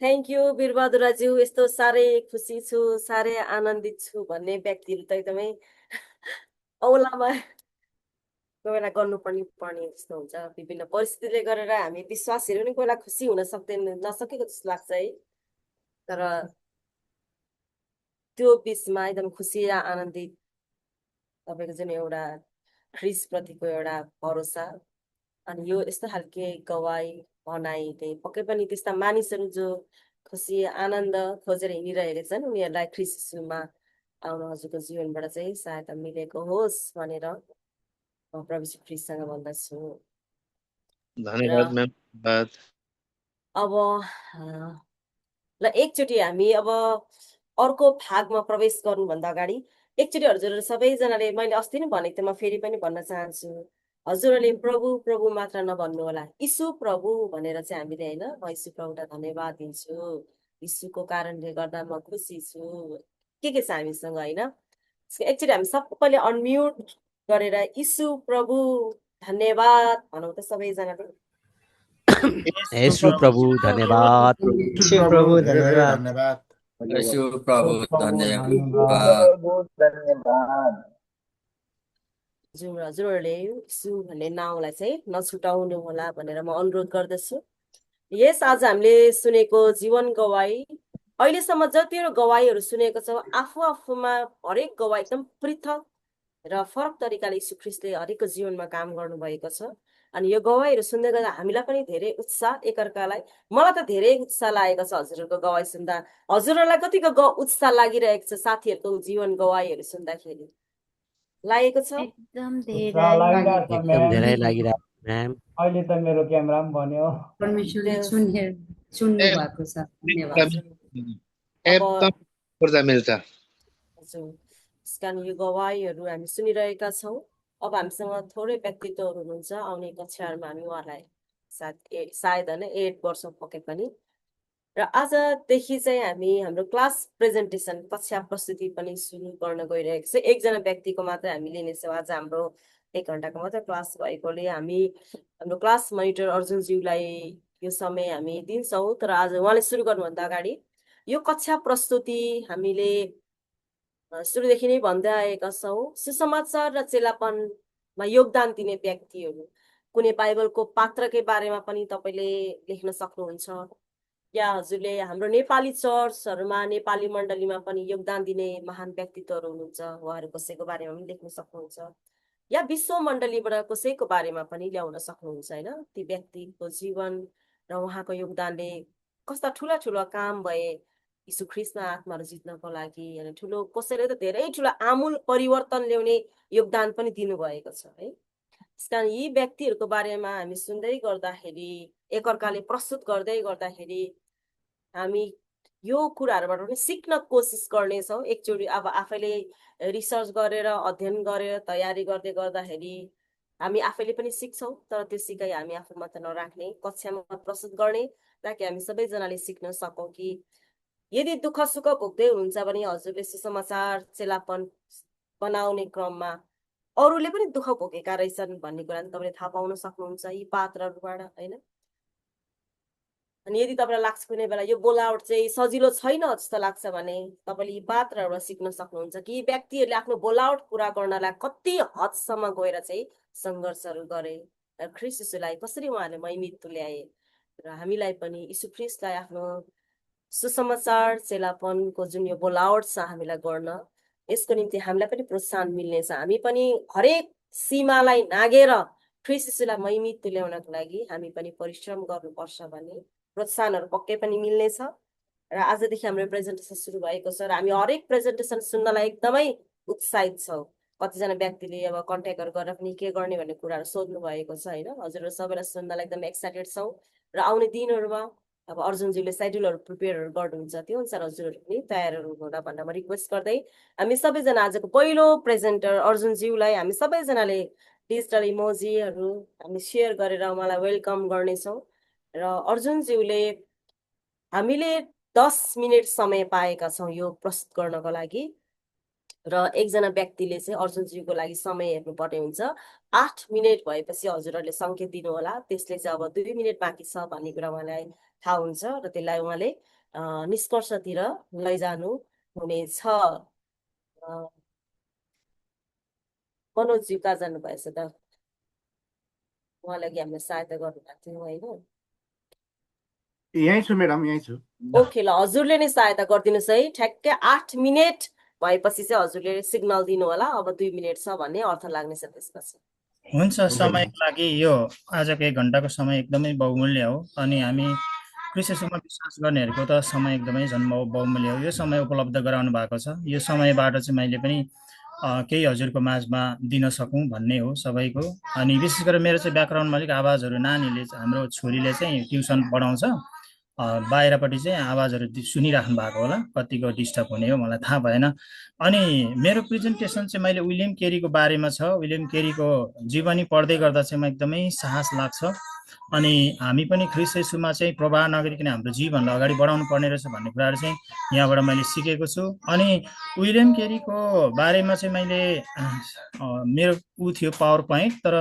थ्याङ्क यू वीरबहादुरज्यू। यस्तो साह्रै खुसी छु, साह्रै आनन्दित छु भन्ने व्यक्तिहरू त एकदमै औलामा कोही बेला गर्नुपर्ने जस्तो हुन्छ। विभिन्न परिस्थितिले गरेर हामी विश्वासहरू नि कोही बेला खुसी हुन नसकेको जस्तो लाग्छ है। तर त्यो बिचमा एकदम खुसी र आनन्दित तपाईँको जुन एउटा ख्रिस्टप्रतिको एउटा भरोसा अनि यो यस्तो खालके गवाई भनाइले पक्कै पनि त्यस्ता मानिसहरू जो खुसी आनन्द खोजेर हिँडिरहेका छन् उनीहरूलाई ख्रिस्ट यीशुमा आउनु हजुरको जीवनबाट चाहिँ सहायता मिलेको होस् भनेर म प्रभु यीशु ख्रिस्टसँग भन्दछु। धन्यवाद म्याम। अब ल एकचोटि हामी अब अर्को भागमा प्रवेश गर्नुभन्दा अगाडि एकचोटि हजुरहरू सबैजनाले, मैले अस्ति नै भनेको थिएँ, म फेरि पनि भन्न चाहन्छु, हजुरहरूले प्रभु प्रभु मात्र नभन्नु होला, यीशु प्रभु भनेर चाहिँ हामीले होइन, म यीशु प्रभुलाई धन्यवाद दिन्छु, यीशुको कारणले गर्दा म खुसी छु, के छ हामीसँग होइन। एकचोटि हामी सबैले अनम्युट गरेर यीशु प्रभु धन्यवाद भनौँ त सबैजनाले। येशू प्रभु धन्यवाद। प्रभु धन्यवाद। यीशु प्रभु धन्यवाद। हजुरहरूले यीशु भन्ने नाउँलाई चाहिँ नछुटाउनु होला भनेर म अनुरोध गर्दछु। यस आज हामीले सुनेको जीवन गवाई, अहिलेसम्म जतिवटा गवाईहरू सुनेको छौँ आफूमा हरेक गवाई एकदम पृथक र फरक तरिकाले यीशु ख्रिस्टले हरेकको जीवनमा काम गर्नुभएको छ। अनि यो गवाईहरू सुन्दै गर्दा हामीलाई पनि धेरै उत्साह, एकअर्कालाई, मलाई त धेरै उत्साह लागेको छ हजुरहरूको गवाई सुन्दा। हजुरहरूलाई कतिको उत्साह लागिरहेको छ साथीहरूको जीवन गवाईहरू सुन्दाखेरि? लागेको छ? एकदम धेरै लागिरहेको म्याम। अहिले त मेरो क्यामेरा पनि बन्यो। परमेश्वरले चुन्नु भएको छ। धन्यवाद। एकदम ऊर्जा मिल्छ। हजुर, त्यस कारण यो गवाईहरू हामी सुनिरहेका छौँ। अब हामीसँग थोरै व्यक्तित्वहरू हुनुहुन्छ, आउने कक्षाहरूमा हामी उहाँलाई सायद होइन 8 वर्ष पके पनि र आजदेखि चाहिँ हामी हाम्रो क्लास प्रेजेन्टेसन कक्षा प्रस्तुति पनि सुरु गर्न गइरहेको छ। एकजना व्यक्तिको मात्रै हामी लिनेछौँ। आज हाम्रो 1 घन्टाको मात्रै क्लास भएकोले हामी हाम्रो क्लास मोनिटर अर्जुनज्यूलाई यो समय हामी दिन्छौँ। तर आज उहाँले सुरु गर्नुभन्दा अगाडि यो कक्षा प्रस्तुति हामीले सुरुदेखि नै भन्दै आएका छौँ। सुसमाचार र चेलापनमा योगदान दिने व्यक्तिहरू कुनै बाइबलको पात्रकै बारेमा पनि तपाईँले लेख्न सक्नुहुन्छ, या हजुरले हाम्रो नेपाली चर्चहरूमा नेपाली मण्डलीमा पनि योगदान दिने महान व्यक्तित्वहरू हुनुहुन्छ, उहाँहरू कसैको बारेमा पनि लेख्न सक्नुहुन्छ, या विश्व मण्डलीबाट कसैको बारेमा पनि ल्याउन सक्नुहुन्छ होइन। ती व्यक्तिको जीवन र उहाँको योगदानले कस्ता ठुला ठुला काम भए यीशु ख्रीष्टमा आत्माहरू जित्नको लागि, अनि ठुलो कसैले त धेरै ठुलो आमूल परिवर्तन ल्याउने योगदान पनि दिनुभएको छ है। त्यस कारण यी व्यक्तिहरूको बारेमा हामी सुन्दै गर्दाखेरि, एकअर्काले प्रस्तुत गर्दै गर्दाखेरि हामी यो कुराहरूबाट पनि सिक्न कोसिस गर्नेछौँ। एकचोटि अब आफैले रिसर्च गरेर अध्ययन गरेर तयारी गर्दै गर्दाखेरि हामी आफैले पनि सिक्छौँ। तर त्यो सिकाइ हामी आफू मात्र नराख्ने, कक्षामा प्रस्तुत गर्ने, ताकि हामी सबैजनाले सिक्न सकौँ कि यदि दुःख सुख भोग्दै हुनुहुन्छ भने हजुरले सुसमाचार चेलापन बनाउने क्रममा अरूले पनि दुःख भोगेका रहेछन् भन्ने कुरा तपाईँले थाहा पाउन सक्नुहुन्छ यी पात्रहरूबाट होइन। अनि यदि तपाईँलाई लाग्छ कुनै बेला यो बोलावट चाहिँ सजिलो छैन जस्तो लाग्छ भने तपाईँले यी पात्रहरूबाट सिक्न सक्नुहुन्छ कि व्यक्तिहरूले आफ्नो बोलावट पुरा गर्नलाई कति हदसम्म गएर चाहिँ सङ्घर्षहरू गरे र ख्रीष्ट यीशुलाई कसरी उहाँहरूले महिमित तुल्याए, र हामीलाई पनि यीशु ख्रीष्टलाई आफ्नो सुसमाचार चेलापनको जुन यो बोलावट छ हामीलाई गर्न, यसको निम्ति हामीलाई पनि प्रोत्साहन मिल्नेछ। हामी पनि हरेक सीमालाई नागेर ख्रीष्ट यीशुलाई महिमित तुल्याउनको लागि हामी पनि परिश्रम गर्नुपर्छ भन्ने प्रोत्साहनहरू पक्कै पनि मिल्नेछ। र आजदेखि हाम्रो प्रेजेन्टेसन सुरु भएको छ र हामी हरेक प्रेजेन्टेसन सुन्नलाई एकदमै उत्साहित छौँ। कतिजना व्यक्तिले अब कन्ट्याक्टहरू गरेर पनि के गर्ने भन्ने कुराहरू सोध्नु भएको छ होइन। हजुरहरू सबैलाई सुन्नलाई एकदमै एक्साइटेड छौँ र आउने दिनहरूमा अब अर्जुनज्यूले साइडुलहरू प्रिपेयरहरू गर्नुहुन्छ, त्यो अनुसार हजुरहरू पनि तयारहरू हुन भनेर म रिक्वेस्ट गर्दै हामी सबैजना आजको पहिलो प्रेजेन्टर अर्जुनज्यूलाई हामी सबैजनाले डिजिटल इमोजीहरू हामी सेयर गरेर उहाँलाई वेलकम गर्नेछौँ। र अर्जुनज्यूले हामीले 10 मिनट समय पाएका छौँ यो प्रस्तुत गर्नको लागि, र एकजना व्यक्तिले चाहिँ अर्जुनज्यूको लागि समय हेर्नुपर्ने हुन्छ। 8 मिनट भएपछि हजुरहरूले सङ्केत दिनुहोला, त्यसले चाहिँ अब 2 मिनट बाँकी छ भन्ने कुरा उहाँलाई थाहा हुन्छ र त्यसलाई उहाँले निष्कर्षतिर लैजानु हुनेछ। मनोजज्यू कहाँ जानुभएछ त? उहाँलाई हामीले सहायता गर्नुभएको थियो होइन? यहीँ छु म्याडम, यहीँ छु। ओके ल, हजुरले नै सहायता गरिदिनुहोस् है। ठ्याक्कै 8 मिनट भएपछि चाहिँ हजुरले सिग्नल दिनु होला, अब 2 मिनट छ भन्ने अर्थ लाग्नेछ त्यसपछि। हुन्छ, समयको लागि यो आजको 1 घन्टाको समय एकदमै बहुमूल्य हो। अनि हामी ख्रीष्टमा विश्वास गर्नेहरूको त समय एकदमै झन् बहुमूल्य हो। यो समय उपलब्ध गराउनु भएको छ। यो समयबाट चाहिँ मैले पनि केही हजुरको माझमा दिन सकौँ भन्ने हो सबैको। अनि विशेष गरेर मेरो चाहिँ ब्याकग्राउन्डमा अलिक आवाजहरू, नानीले हाम्रो छोरीले चाहिँ ट्युसन पढाउँछ, बाहिरपट्टि चाहिँ आवाजहरू सुनिराख्नु भएको होला, कतिको डिस्टर्ब हुने हो मलाई थाहा भएन। अनि मेरो प्रेजेन्टेसन चाहिँ मैले विलियम केरीको बारेमा छ। विलियम केरीको जीवनी पढ्दै गर्दा चाहिँ म एकदमै साहस लाग्छ। अनि हामी पनि ख्रीष्ट येशूमा चाहिँ प्रभाव नगरिकन हाम्रो जीवनलाई अगाडि बढाउनु पर्ने रहेछ भन्ने कुराहरू चाहिँ यहाँबाट मैले सिकेको छु। अनि विलियम केरीको बारेमा चाहिँ मैले मेरो थियो पावर पोइन्ट, तर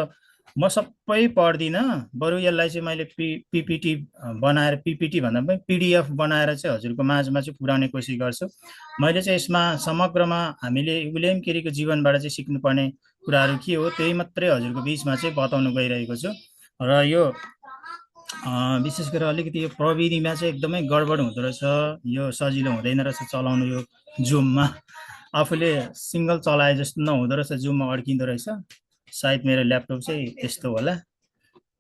म सबै पढ्दिनँ, बरु यसलाई चाहिँ मैले पिपिटी बनाएर, पिपिटी भन्दा पनि पिडिएफ बनाएर चाहिँ हजुरको माझमा चाहिँ पुर्याउने कोसिस गर्छु। मैले चाहिँ यसमा समग्रमा हामीले विलियम केरीको जीवनबाट चाहिँ सिक्नुपर्ने कुराहरू के हो त्यही मात्रै हजुरको बिचमा चाहिँ बताउनु गइरहेको छु। र यो विशेष गरेर अलिकति यो प्रविधिमा चाहिँ एकदमै गडबड हुँदो रहेछ, यो सजिलो हुँदैन रहेछ चलाउनु। यो जुममा आफूले सिङ्गल चलाए जस्तो नहुँदो रहेछ, जुममा अड्किँदो रहेछ। सायद मेरो ल्यापटप चाहिँ यस्तो होला,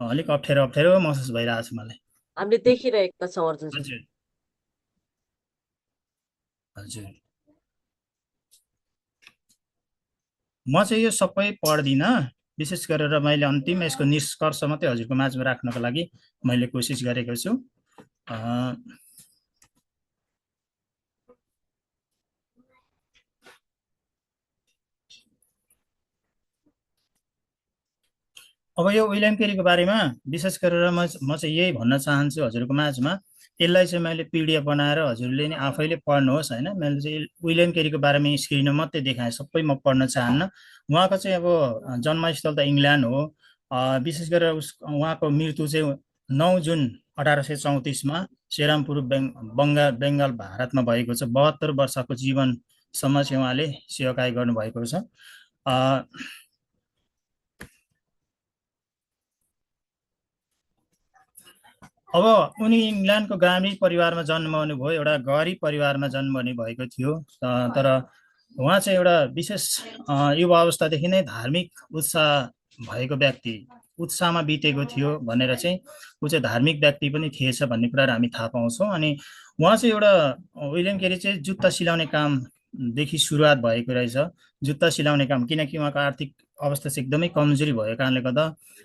अलिक अप्ठ्यारो महसुस भइरहेको छ मलाई। हामीले देखिरहेका छौँ अर्जुन। हजुर हजुर, म चाहिँ यो सबै पढ्दिनँ। विशेष गरेर मैले अन्तिम यसको निष्कर्ष मात्रै हजुरको माझमा राख्नको लागि मैले कोसिस गरेको छु। अब यो विलियम केरीको बारेमा विशेष गरेर म चाहिँ यही भन्न चाहन्छु हजुरको माझमा, यसलाई चाहिँ मैले पिडिएफ बनाएर हजुरले नि आफैले पढ्नुहोस् होइन। मैले चाहिँ विलियम केरीको बारेमा स्क्रिनमा मात्रै देखाएँ, सबै म पढ्न चाहन्न। उहाँको चाहिँ अब जन्मस्थल त इङ्ल्यान्ड हो। विशेष गरेर उहाँको मृत्यु चाहिँ 9 जुन 1834मा सेरामपुर बङ्गाल भारतमा भएको छ। 72 वर्षको जीवनसम्म चाहिँ उहाँले सेवाकाई गर्नुभएको छ। अब उनी इङ्ल्यान्डको ग्रामीण परिवारमा जन्मनु भयो, एउटा गरिब परिवारमा जन्मनु भएको थियो। तर उहाँ चाहिँ एउटा विशेष युवा अवस्थादेखि नै धार्मिक उत्साह भएको व्यक्ति, उत्साहमा बितेको थियो भनेर चाहिँ ऊ चाहिँ धार्मिक व्यक्ति पनि थिएछ भन्ने कुराहरू हामी थाहा पाउँछौँ। अनि उहाँ चाहिँ एउटा विलियम केरी चाहिँ जुत्ता सिलाउने कामदेखि सुरुवात भएको रहेछ, जुत्ता सिलाउने काम, किनकि उहाँको आर्थिक अवस्था चाहिँ एकदमै कमजोरी भएको कारणले गर्दा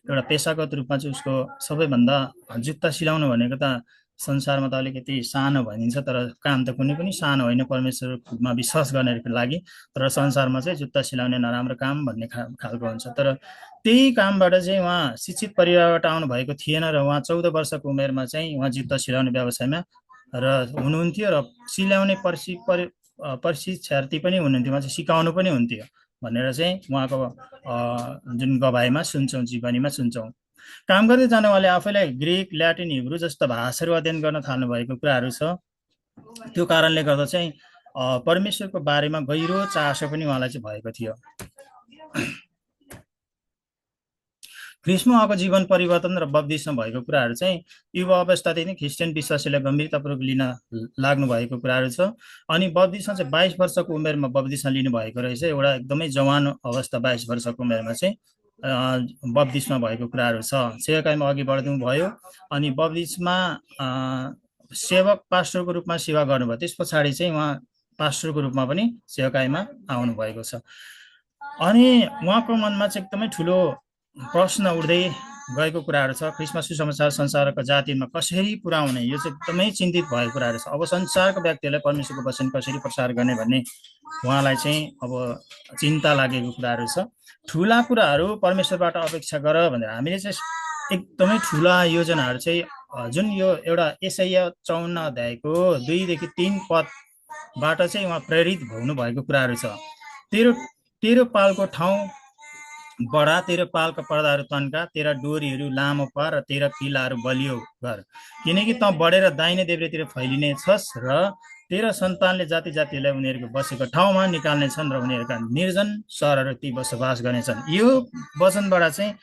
एउटा पेसागत रूपमा चाहिँ उसको सबैभन्दा जुत्ता सिलाउनु भनेको त संसारमा त अलिकति सानो भनिन्छ, तर काम त कुनै पनि सानो होइन परमेश्वरमा विश्वास गर्नेको लागि। तर संसारमा चाहिँ जुत्ता सिलाउने नराम्रो काम भन्ने खालको हुन्छ। तर त्यही कामबाट चाहिँ उहाँ शिक्षित परिवारबाट आउनु भएको थिएन र उहाँ 14 वर्षको उमेरमा चाहिँ उहाँ जुत्ता सिलाउने व्यवसायमा र हुनुहुन्थ्यो र सिलाउने प्रशिक्षार्थी पनि हुनुहुन्थ्यो, उहाँ चाहिँ सिकाउनु पनि हुन्थ्यो भनेर चाहिँ उहाँको जुन गवाईमा सुन्छौँ, जीवनीमा सुन्छौँ। काम गर्दै जान उहाँले आफैलाई ग्रिक, ल्याटिन, हिब्रू जस्ता भाषाहरू अध्ययन गर्न थाल्नु भएको कुराहरू छ। त्यो कारणले गर्दा चाहिँ परमेश्वरको बारेमा गहिरो चासो पनि उहाँलाई चाहिँ भएको थियो। ख्रिस्टमा उहाँको जीवन परिवर्तन र बप्तिस्मा भएको कुराहरू चाहिँ युवा अवस्थादेखि नै क्रिस्चियन विश्वासीलाई गम्भीरतापूर्वक लिन लाग्नु भएको कुराहरू छ। अनि बप्तिस्मा चाहिँ 22 वर्षको उमेरमा बप्तिस्मा लिनुभएको रहेछ। एउटा एकदमै जवान अवस्था 22 वर्षको उमेरमा चाहिँ बप्तिस्मा भएको कुराहरू छ। सेवाकाईमा अघि बढ्नु भयो अनि बप्तिस्मा सेवक पास्टरको रूपमा सेवा गर्नुभयो। त्यस पछाडि चाहिँ उहाँ पास्टरको रूपमा पनि सेवाकाईमा आउनु भएको छ। अनि उहाँको मनमा चाहिँ एकदमै ठुलो प्रश्न उठ्दै गएको कुराहरू छ। ख्रिस्टमा सुसमाचार संसारको जातिमा कसरी पुर्याउने, यो चाहिँ एकदमै चिन्तित भएको कुराहरू छ। अब संसारको व्यक्तिहरूलाई परमेश्वरको वचन कसरी प्रसार गर्ने भन्ने उहाँलाई चाहिँ अब चिन्ता लागेको कुराहरू छ। ठुला कुराहरू परमेश्वरबाट अपेक्षा गर भनेर हामीले चाहिँ एकदमै ठुला योजनाहरू चाहिँ जुन यो एउटा यशाया 54 अध्यायको 2 देखि 3 पदबाट चाहिँ उहाँ प्रेरित हुनु भएको कुराहरू छ। तेरो पालको ठाउँ बडा, तेरो पालका पर्दाहरू तन्का, तेरा डोरीहरू लामो पार र तेरा किल्लाहरू बलियो गर, किनकि त बढेर दाहिने देब्रेतिर फैलिने छस् र तेरा सन्तानले जाति जातिलाई उनीहरूको बसेको ठाउँमा निकाल्ने छन् र उनीहरूका निर्जन सहरहरू ती बसोबास गर्नेछन्। यो वचनबाट चाहिँ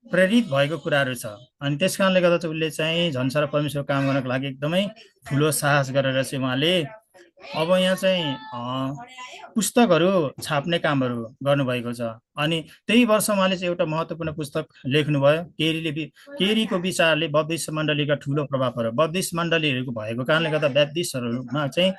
प्रेरित भएको कुराहरू छ। अनि त्यस कारणले गर्दा चाहिँ उसले चाहिँ झन्सार परमेश्वर काम गर्नको लागि एकदमै ठुलो साहस गरेर चाहिँ उहाँले अब यहाँ चाहिँ पुस्तकहरू छाप्ने कामहरू गर्नुभएको छ। अनि त्यही वर्ष उहाँले चाहिँ एउटा महत्त्वपूर्ण पुस्तक लेख्नुभयो। केरीको विचारले बप्तिस्ट मण्डलीका ठुलो प्रभाव पर्यो। बप्तिस्ट मण्डलीहरूको भएको कारणले गर्दा ब्याप्टिस्टहरूमा चाहिँ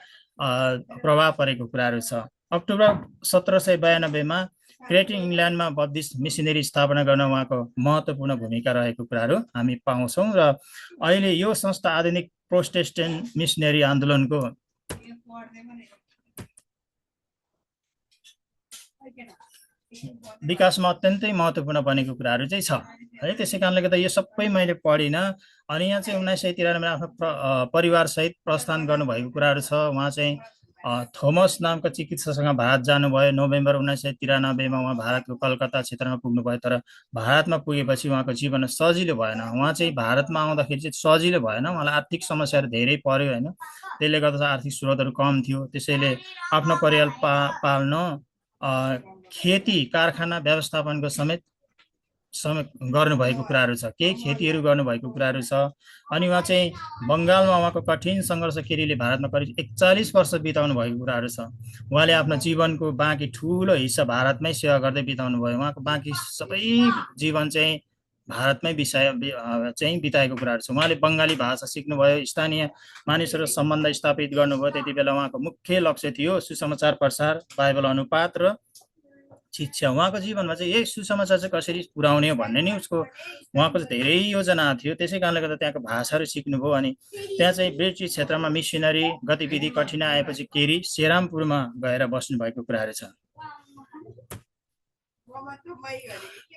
प्रभाव परेको कुराहरू छ। अक्टोबर 1792मा क्रेटिङ इङ्ल्यान्डमा बप्तिस्ट मिसनरी स्थापना गर्न उहाँको महत्त्वपूर्ण भूमिका रहेको कुराहरू हामी पाउँछौँ। र अहिले यो संस्था आधुनिक प्रोटेस्टेन्ट मिसनरी आन्दोलनको विकासमा अत्यन्तै महत्त्वपूर्ण बनेको कुराहरू चाहिँ छ है। त्यसै कारणले गर्दा यो सबै मैले पढिनँ। अनि यहाँ चाहिँ 1993मा आफ्नो परिवारसहित प्रस्थान गर्नुभएको कुराहरू छ। उहाँ चाहिँ थोमस नामको चिकित्सकसँग भारत जानुभयो। नोभेम्बर 1993मा उहाँ भारतको कलकत्ता क्षेत्रमा पुग्नुभयो। तर भारतमा पुगेपछि उहाँको जीवन सजिलो भएन। उहाँ चाहिँ भारतमा आउँदाखेरि चाहिँ सजिलो भएन, उहाँलाई आर्थिक समस्याहरू धेरै पर्यो होइन। त्यसले गर्दा आर्थिक स्रोतहरू कम थियो। त्यसैले आफ्नो परिवार पाल्न खेती कारखाना व्यवस्थापनको समेत गर्नुभएको कुराहरू छ। केही खेतीहरू गर्नुभएको कुराहरू छ। अनि उहाँ चाहिँ बङ्गालमा उहाँको कठिन सङ्घर्ष केरीले भारतमा करिब 41 वर्ष बिताउनु भएको कुराहरू छ। उहाँले आफ्नो जीवनको बाँकी ठुलो हिस्सा भारतमै सेवा गर्दै बिताउनु भयो। उहाँको बाँकी सबै जीवन चाहिँ भारतमै चाहिँ बिताएको कुराहरू छ। उहाँले बङ्गाली भाषा सिक्नुभयो, स्थानीय मानिसहरू सम्बन्ध स्थापित गर्नुभयो। त्यति बेला उहाँको मुख्य लक्ष्य थियो सुसमाचार प्रसार, बाइबल अनुपात र शिक्षा। उहाँको जीवनमा चाहिँ यही सुसमाचार चाहिँ कसरी पुर्याउने हो भन्ने नि उहाँको चाहिँ धेरै योजना थियो। त्यसै कारणले गर्दा त्यहाँको भाषाहरू सिक्नुभयो। अनि त्यहाँ चाहिँ ब्रिटिस क्षेत्रमा मिसनरी गतिविधि कठिनाइ आएपछि केरी सेरामपुरमा गएर बस्नु भएको कुराहरू छ।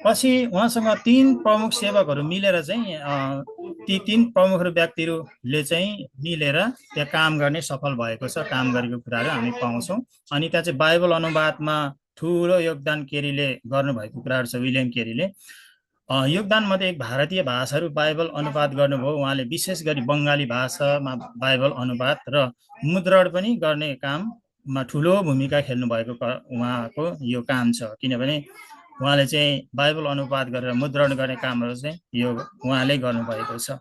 पछि उहाँसँग 3 प्रमुख सेवकहरू मिलेर चाहिँ ती 3 प्रमुख व्यक्तिहरूले चाहिँ मिलेर त्यहाँ काम गर्ने सफल भएको छ, काम गरेको कुराहरू हामी पाउँछौँ। अनि त्यहाँ चाहिँ बाइबल अनुवादमा ठुलो योगदान केरीले गर्नुभएको कुराहरू छ। विलियम केरीले योगदान मध्ये एक भारतीय भाषाहरू बाइबल अनुवाद गर्नुभयो। उहाँले विशेष गरी बङ्गाली भाषामा बाइबल अनुवाद र मुद्रण पनि गर्ने काममा ठुलो भूमिका खेल्नु भएको उहाँको यो काम छ। किनभने उहाँले चाहिँ बाइबल अनुवाद गरेर मुद्रण गर्ने कामहरू चाहिँ यो उहाँले गर्नुभएको छ।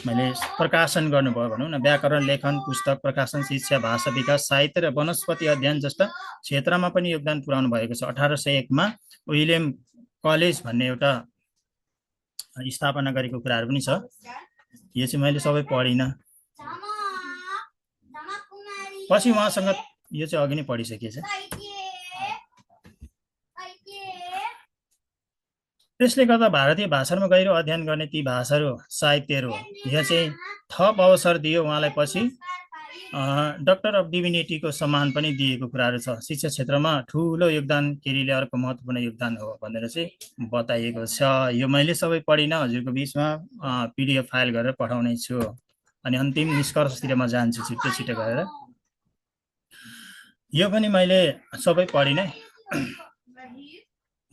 मैले प्रकाशन गर्नुभयो भनौँ न, व्याकरण, लेखन, पुस्तक प्रकाशन, शिक्षा, भाषा विकास, साहित्य र वनस्पति अध्ययन जस्ता क्षेत्रमा पनि योगदान पुर्याउनु भएको छ। 1801मा विलियम कलेज भन्ने एउटा स्थापना गरेको कुराहरू पनि छ। यो चाहिँ मैले सबै पढिनँ। पछि उहाँसँग यो चाहिँ अघि नै पढिसकेछ। त्यसले गर्दा भारतीय भाषामा गहिरो अध्ययन गर्ने ती भाषाहरू, साहित्यहरू यहाँ चाहिँ थप अवसर दियो उहाँलाई। पछि डक्टर अफ डिभिनिटीको सम्मान पनि दिएको कुराहरू छ। शिक्षा क्षेत्रमा ठुलो योगदान केरीले अर्को महत्त्वपूर्ण योगदान हो भनेर चाहिँ बताइएको छ। यो मैले सबै पढिनँ, हजुरको बिचमा PDF फाइल गरेर पठाउने छु। अनि अन्तिम निष्कर्षतिर म जान्छु छिटो छिटो गरेर। यो पनि मैले सबै पढिनँ,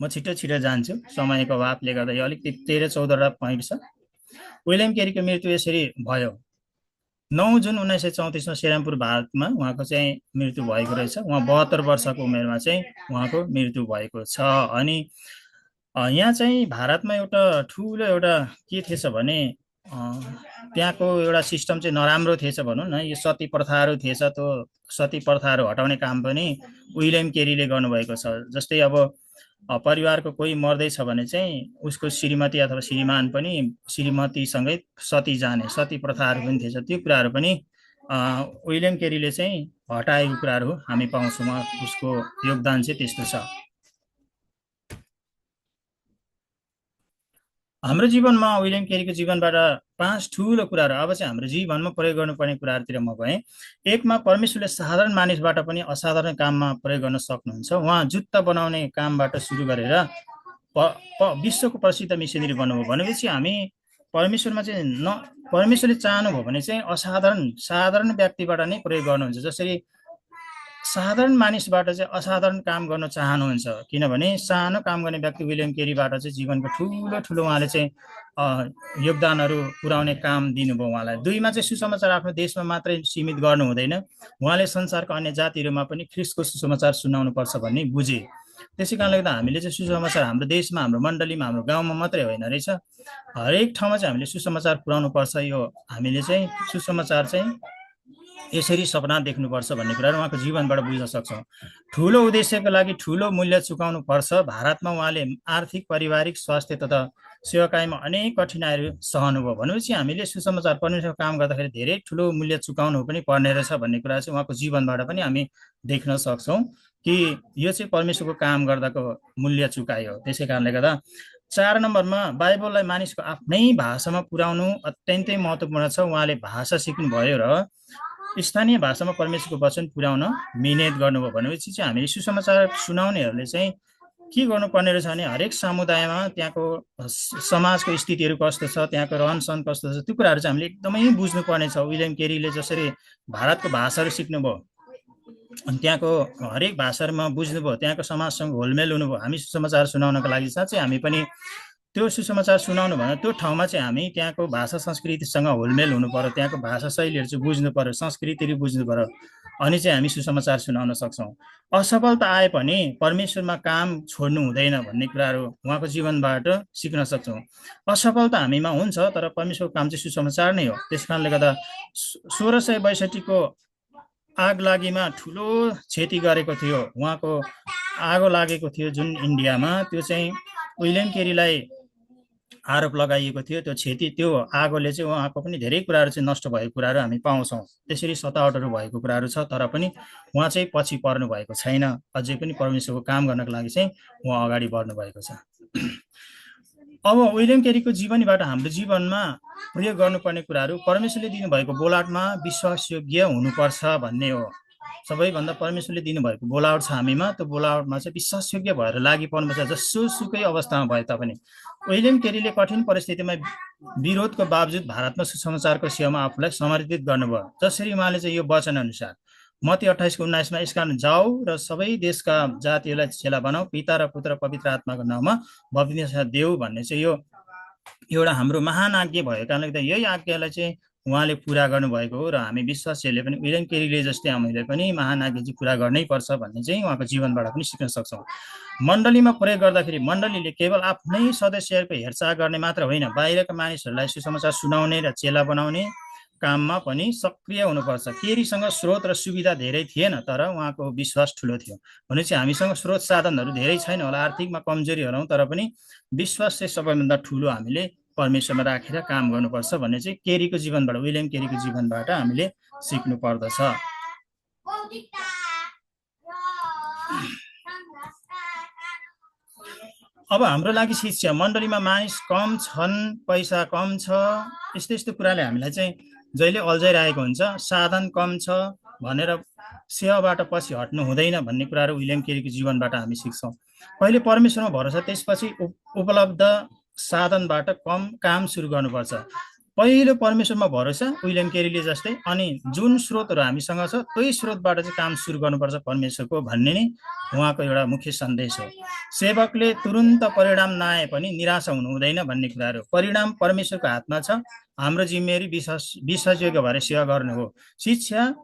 म छिटो छिटो जान्छु समयको अभावले गर्दा। यो अलिकति 13-14वटा पोइन्ट छ। विलियम केरीको मृत्यु यसरी भयो। 9 जुन 1934मा सेरामपुर, भारतमा उहाँको चाहिँ मृत्यु भएको रहेछ। उहाँ 72 वर्षको उमेरमा चाहिँ उहाँको मृत्यु भएको छ। अनि यहाँ चाहिँ भारतमा एउटा ठुलो एउटा के थिएछ भने त्यहाँको एउटा सिस्टम चाहिँ नराम्रो थिएछ भनौँ न। यो सती प्रथाहरू थिएछ, त्यो सती प्रथाहरू हटाउने काम पनि विलियम केरीले गर्नुभएको छ। जस्तै अब परिवारको कोही मर्दैछ भने चाहिँ उसको श्रीमती अथवा श्रीमान पनि श्रीमतीसँगै सती जाने, सती प्रथाहरू पनि थिएछ। त्यो कुराहरू पनि विलियम केरीले चाहिँ हटाएको कुराहरू हामी पाउँछौँ। उसको योगदान चाहिँ त्यस्तो छ। हाम्रो जीवनमा विलियम केरीको जीवनबाट 5 ठुलो कुराहरू अब चाहिँ हाम्रो जीवनमा प्रयोग गर्नुपर्ने कुराहरूतिर म गएँ। एकमा परमेश्वरले साधारण मानिसबाट पनि असाधारण काममा प्रयोग गर्न सक्नुहुन्छ। उहाँ जुत्ता बनाउने कामबाट सुरु गरेर विश्वको प्रसिद्ध मिसनरी बन्नुभयो। भनेपछि हामी परमेश्वरमा चाहिँ परमेश्वरले चाहनुभयो भने चाहिँ साधारण व्यक्तिबाट नै प्रयोग गर्नुहुन्छ। जसरी साधारण मानिसबाट चाहिँ असाधारण काम गर्न चाहनुहुन्छ। किनभने सानो काम गर्ने व्यक्ति विलियम केरीबाट चाहिँ जीवनको ठुलो उहाँले चाहिँ योगदानहरू पुर्याउने काम दिनुभयो उहाँलाई। 2मा चाहिँ सुसमाचार आफ्नो देशमा मात्रै सीमित गर्नु हुँदैन, उहाँले संसारको अन्य जातिहरूमा पनि ख्रिस्टको सुसमाचार सुनाउनु पर्छ भन्ने बुझे। त्यसै कारणले गर्दा हामीले चाहिँ सुसमाचार हाम्रो देशमा, हाम्रो मण्डलीमा, हाम्रो गाउँमा मात्रै होइन रहेछ, हरेक ठाउँमा चाहिँ हामीले सुसमाचार पुर्याउनु पर्छ। यो हामीले चाहिँ सुसमाचार चाहिँ यसरी सपना देख्नुपर्छ भन्ने कुरा उहाँको जीवनबाट बुझ्न सक्छौँ। ठुलो उद्देश्यको लागि ठुलो मूल्य चुकाउनु पर्छ। भारतमा उहाँले आर्थिक, पारिवारिक, स्वास्थ्य तथा सेवाकाईमा अनेक कठिनाइहरू सहनुभयो। भनेपछि हामीले सुसमाचार परमेश्वरको काम गर्दाखेरि धेरै ठुलो मूल्य चुकाउनु पनि पर्ने रहेछ भन्ने कुरा चाहिँ उहाँको जीवनबाट पनि हामी देख्न सक्छौँ कि यो चाहिँ परमेश्वरको काम गर्दाको मूल्य चुकाइ हो। त्यसै कारणले गर्दा 4 नम्बरमा बाइबललाई मानिसको आफ्नै भाषामा पुर्याउनु अत्यन्तै महत्त्वपूर्ण छ। उहाँले भाषा सिक्नुभयो र स्थानीय भाषामा परमेश्वरको वचन पुर्याउन मिहिनेत गर्नुभयो। भनेपछि चाहिँ हामीले सुसमाचार सुनाउनेहरूले चाहिँ के गर्नुपर्ने रहेछ भने हरेक समुदायमा त्यहाँको समाजको स्थितिहरू कस्तो छ, त्यहाँको रहनसहन कस्तो छ, त्यो कुराहरू चाहिँ हामीले एकदमै बुझ्नुपर्ने छ। विलियम केरीले जसरी भारतको भाषाहरू सिक्नुभयो अनि त्यहाँको हरेक भाषाहरूमा बुझ्नुभयो, त्यहाँको समाजसँग घोलमेल हुनुभयो। हामी सुसमाचार सुनाउनको लागि साँच्चै हामी पनि त्यो सुसमाचार सुनाउनु भने त्यो ठाउँमा चाहिँ हामी त्यहाँको भाषा संस्कृतिसँग होलमेल हुनु पर्यो, त्यहाँको भाषा शैलीहरू चाहिँ बुझ्नु पर्यो, संस्कृतिहरू बुझ्नु पर्यो, अनि चाहिँ हामी सुसमाचार सुनाउन सक्छौँ। असफलता आए पनि परमेश्वरमा काम छोड्नु हुँदैन भन्ने कुराहरू उहाँको जीवनबाट सिक्न सक्छौँ। असफलता हामीमा हुन्छ तर परमेश्वरको काम चाहिँ सुसमाचार नै हो। त्यस कारणले गर्दा 1662 आग लागिमा ठुलो क्षति गरेको थियो, उहाँको आगो लागेको थियो जुन इन्डियामा, त्यो चाहिँ विलियम केरीलाई आरोप लगाइएको थियो। त्यो क्षति, त्यो आगोले चाहिँ उहाँको पनि धेरै कुराहरू चाहिँ नष्ट भएको कुराहरू हामी पाउँछौँ। त्यसरी सतावटहरू भएको कुराहरू छ तर पनि उहाँ चाहिँ पछि पर्नु भएको छैन। अझै पनि परमेश्वरको काम गर्नको लागि चाहिँ उहाँ अगाडि बढ्नु भएको छ। अब विलियम केरीको जीवनीबाट हाम्रो जीवनमा प्रयोग गर्नुपर्ने कुराहरू परमेश्वरले दिनुभएको बोलाटमा विश्वासयोग्य हुनुपर्छ भन्ने हो। सबैभन्दा परमेश्वरले दिनुभएको बोलावट छ हामीमा, त्यो बोलावटमा चाहिँ विश्वासयोग्य भएर लागि पर्नुपर्छ जसोसुकै अवस्थामा भए तापनि। विलियम केरीले कठिन परिस्थितिमा विरोधको बावजुद भारतमा सुसमाचारको सेवामा आफूलाई समर्पित गर्नुभयो। जसरी उहाँले चाहिँ यो वचन अनुसार मत्ती 28:19 यसकारण जाऊ र सबै देशका जातिहरूलाई चेला बनाऊ, पिता र पुत्र पवित्र आत्माको नाममा बप्तिस्मा देऊ भन्ने चाहिँ यो एउटा हाम्रो महान आज्ञा भएको कारणले गर्दा यही आज्ञालाई चाहिँ उहाँले पुरा गर्नुभएको हो र हामी विश्वासीहरूले पनि विलियम केरीले जस्तै हामीले पनि महान आज्ञा चाहिँ पुरा गर्नै पर्छ भन्ने चाहिँ उहाँको जीवनबाट पनि सिक्न सक्छौँ। मण्डलीमा प्रयोग गर्दाखेरि मण्डलीले केवल आफ्नै सदस्यहरूको हेरचाह गर्ने मात्र होइन, बाहिरका मानिसहरूलाई सुसमाचार सुनाउने र चेला बनाउने काममा पनि सक्रिय हुनुपर्छ। केरीसँग स्रोत र सुविधा धेरै थिएन, तर उहाँको विश्वास ठुलो थियो। भनेपछि हामीसँग स्रोत साधनहरू धेरै छैन होला, आर्थिकमा कमजोरी हरौँ, तर पनि विश्वास चाहिँ सबैभन्दा ठुलो हामीले परमेश्वरमा राखेर काम गर्नुपर्छ भन्ने चाहिँ केरीको जीवनबाट, विलियम केरीको जीवनबाट हामीले सिक्नु पर्दछ। अब हाम्रो लागि शिक्षा, मण्डलीमा मानिस कम छन्, पैसा कम छ, यस्तो यस्तो कुराले हामीलाई चाहिँ जहिले अल्झाइरहेको हुन्छ। साधन कम छ भनेर सेवाबाट पछि हट्नु हुँदैन भन्ने कुराहरू विलियम केरीको जीवनबाट हामी सिक्छौँ। पहिले परमेश्वरमा भरोसा, त्यसपछि उपलब्ध साधनबाट कम काम सुरु गर्नुपर्छ। पहिलो परमेश्वरमा भरोसा विलियम केरीले जस्तै, अनि जुन स्रोतहरू हामीसँग छ त्यही स्रोतबाट चाहिँ काम सुरु गर्नुपर्छ परमेश्वरको भन्ने नै उहाँको एउटा मुख्य सन्देश हो। सेवकले तुरुन्त परिणाम नआए पनि निराशा हुनु हुँदैन भन्ने कुराहरू। परिणाम परमेश्वरको हातमा छ, हाम्रो जिम्मेवारी विश्वासयोग्य भएर सेवा गर्नु हो। शिक्षा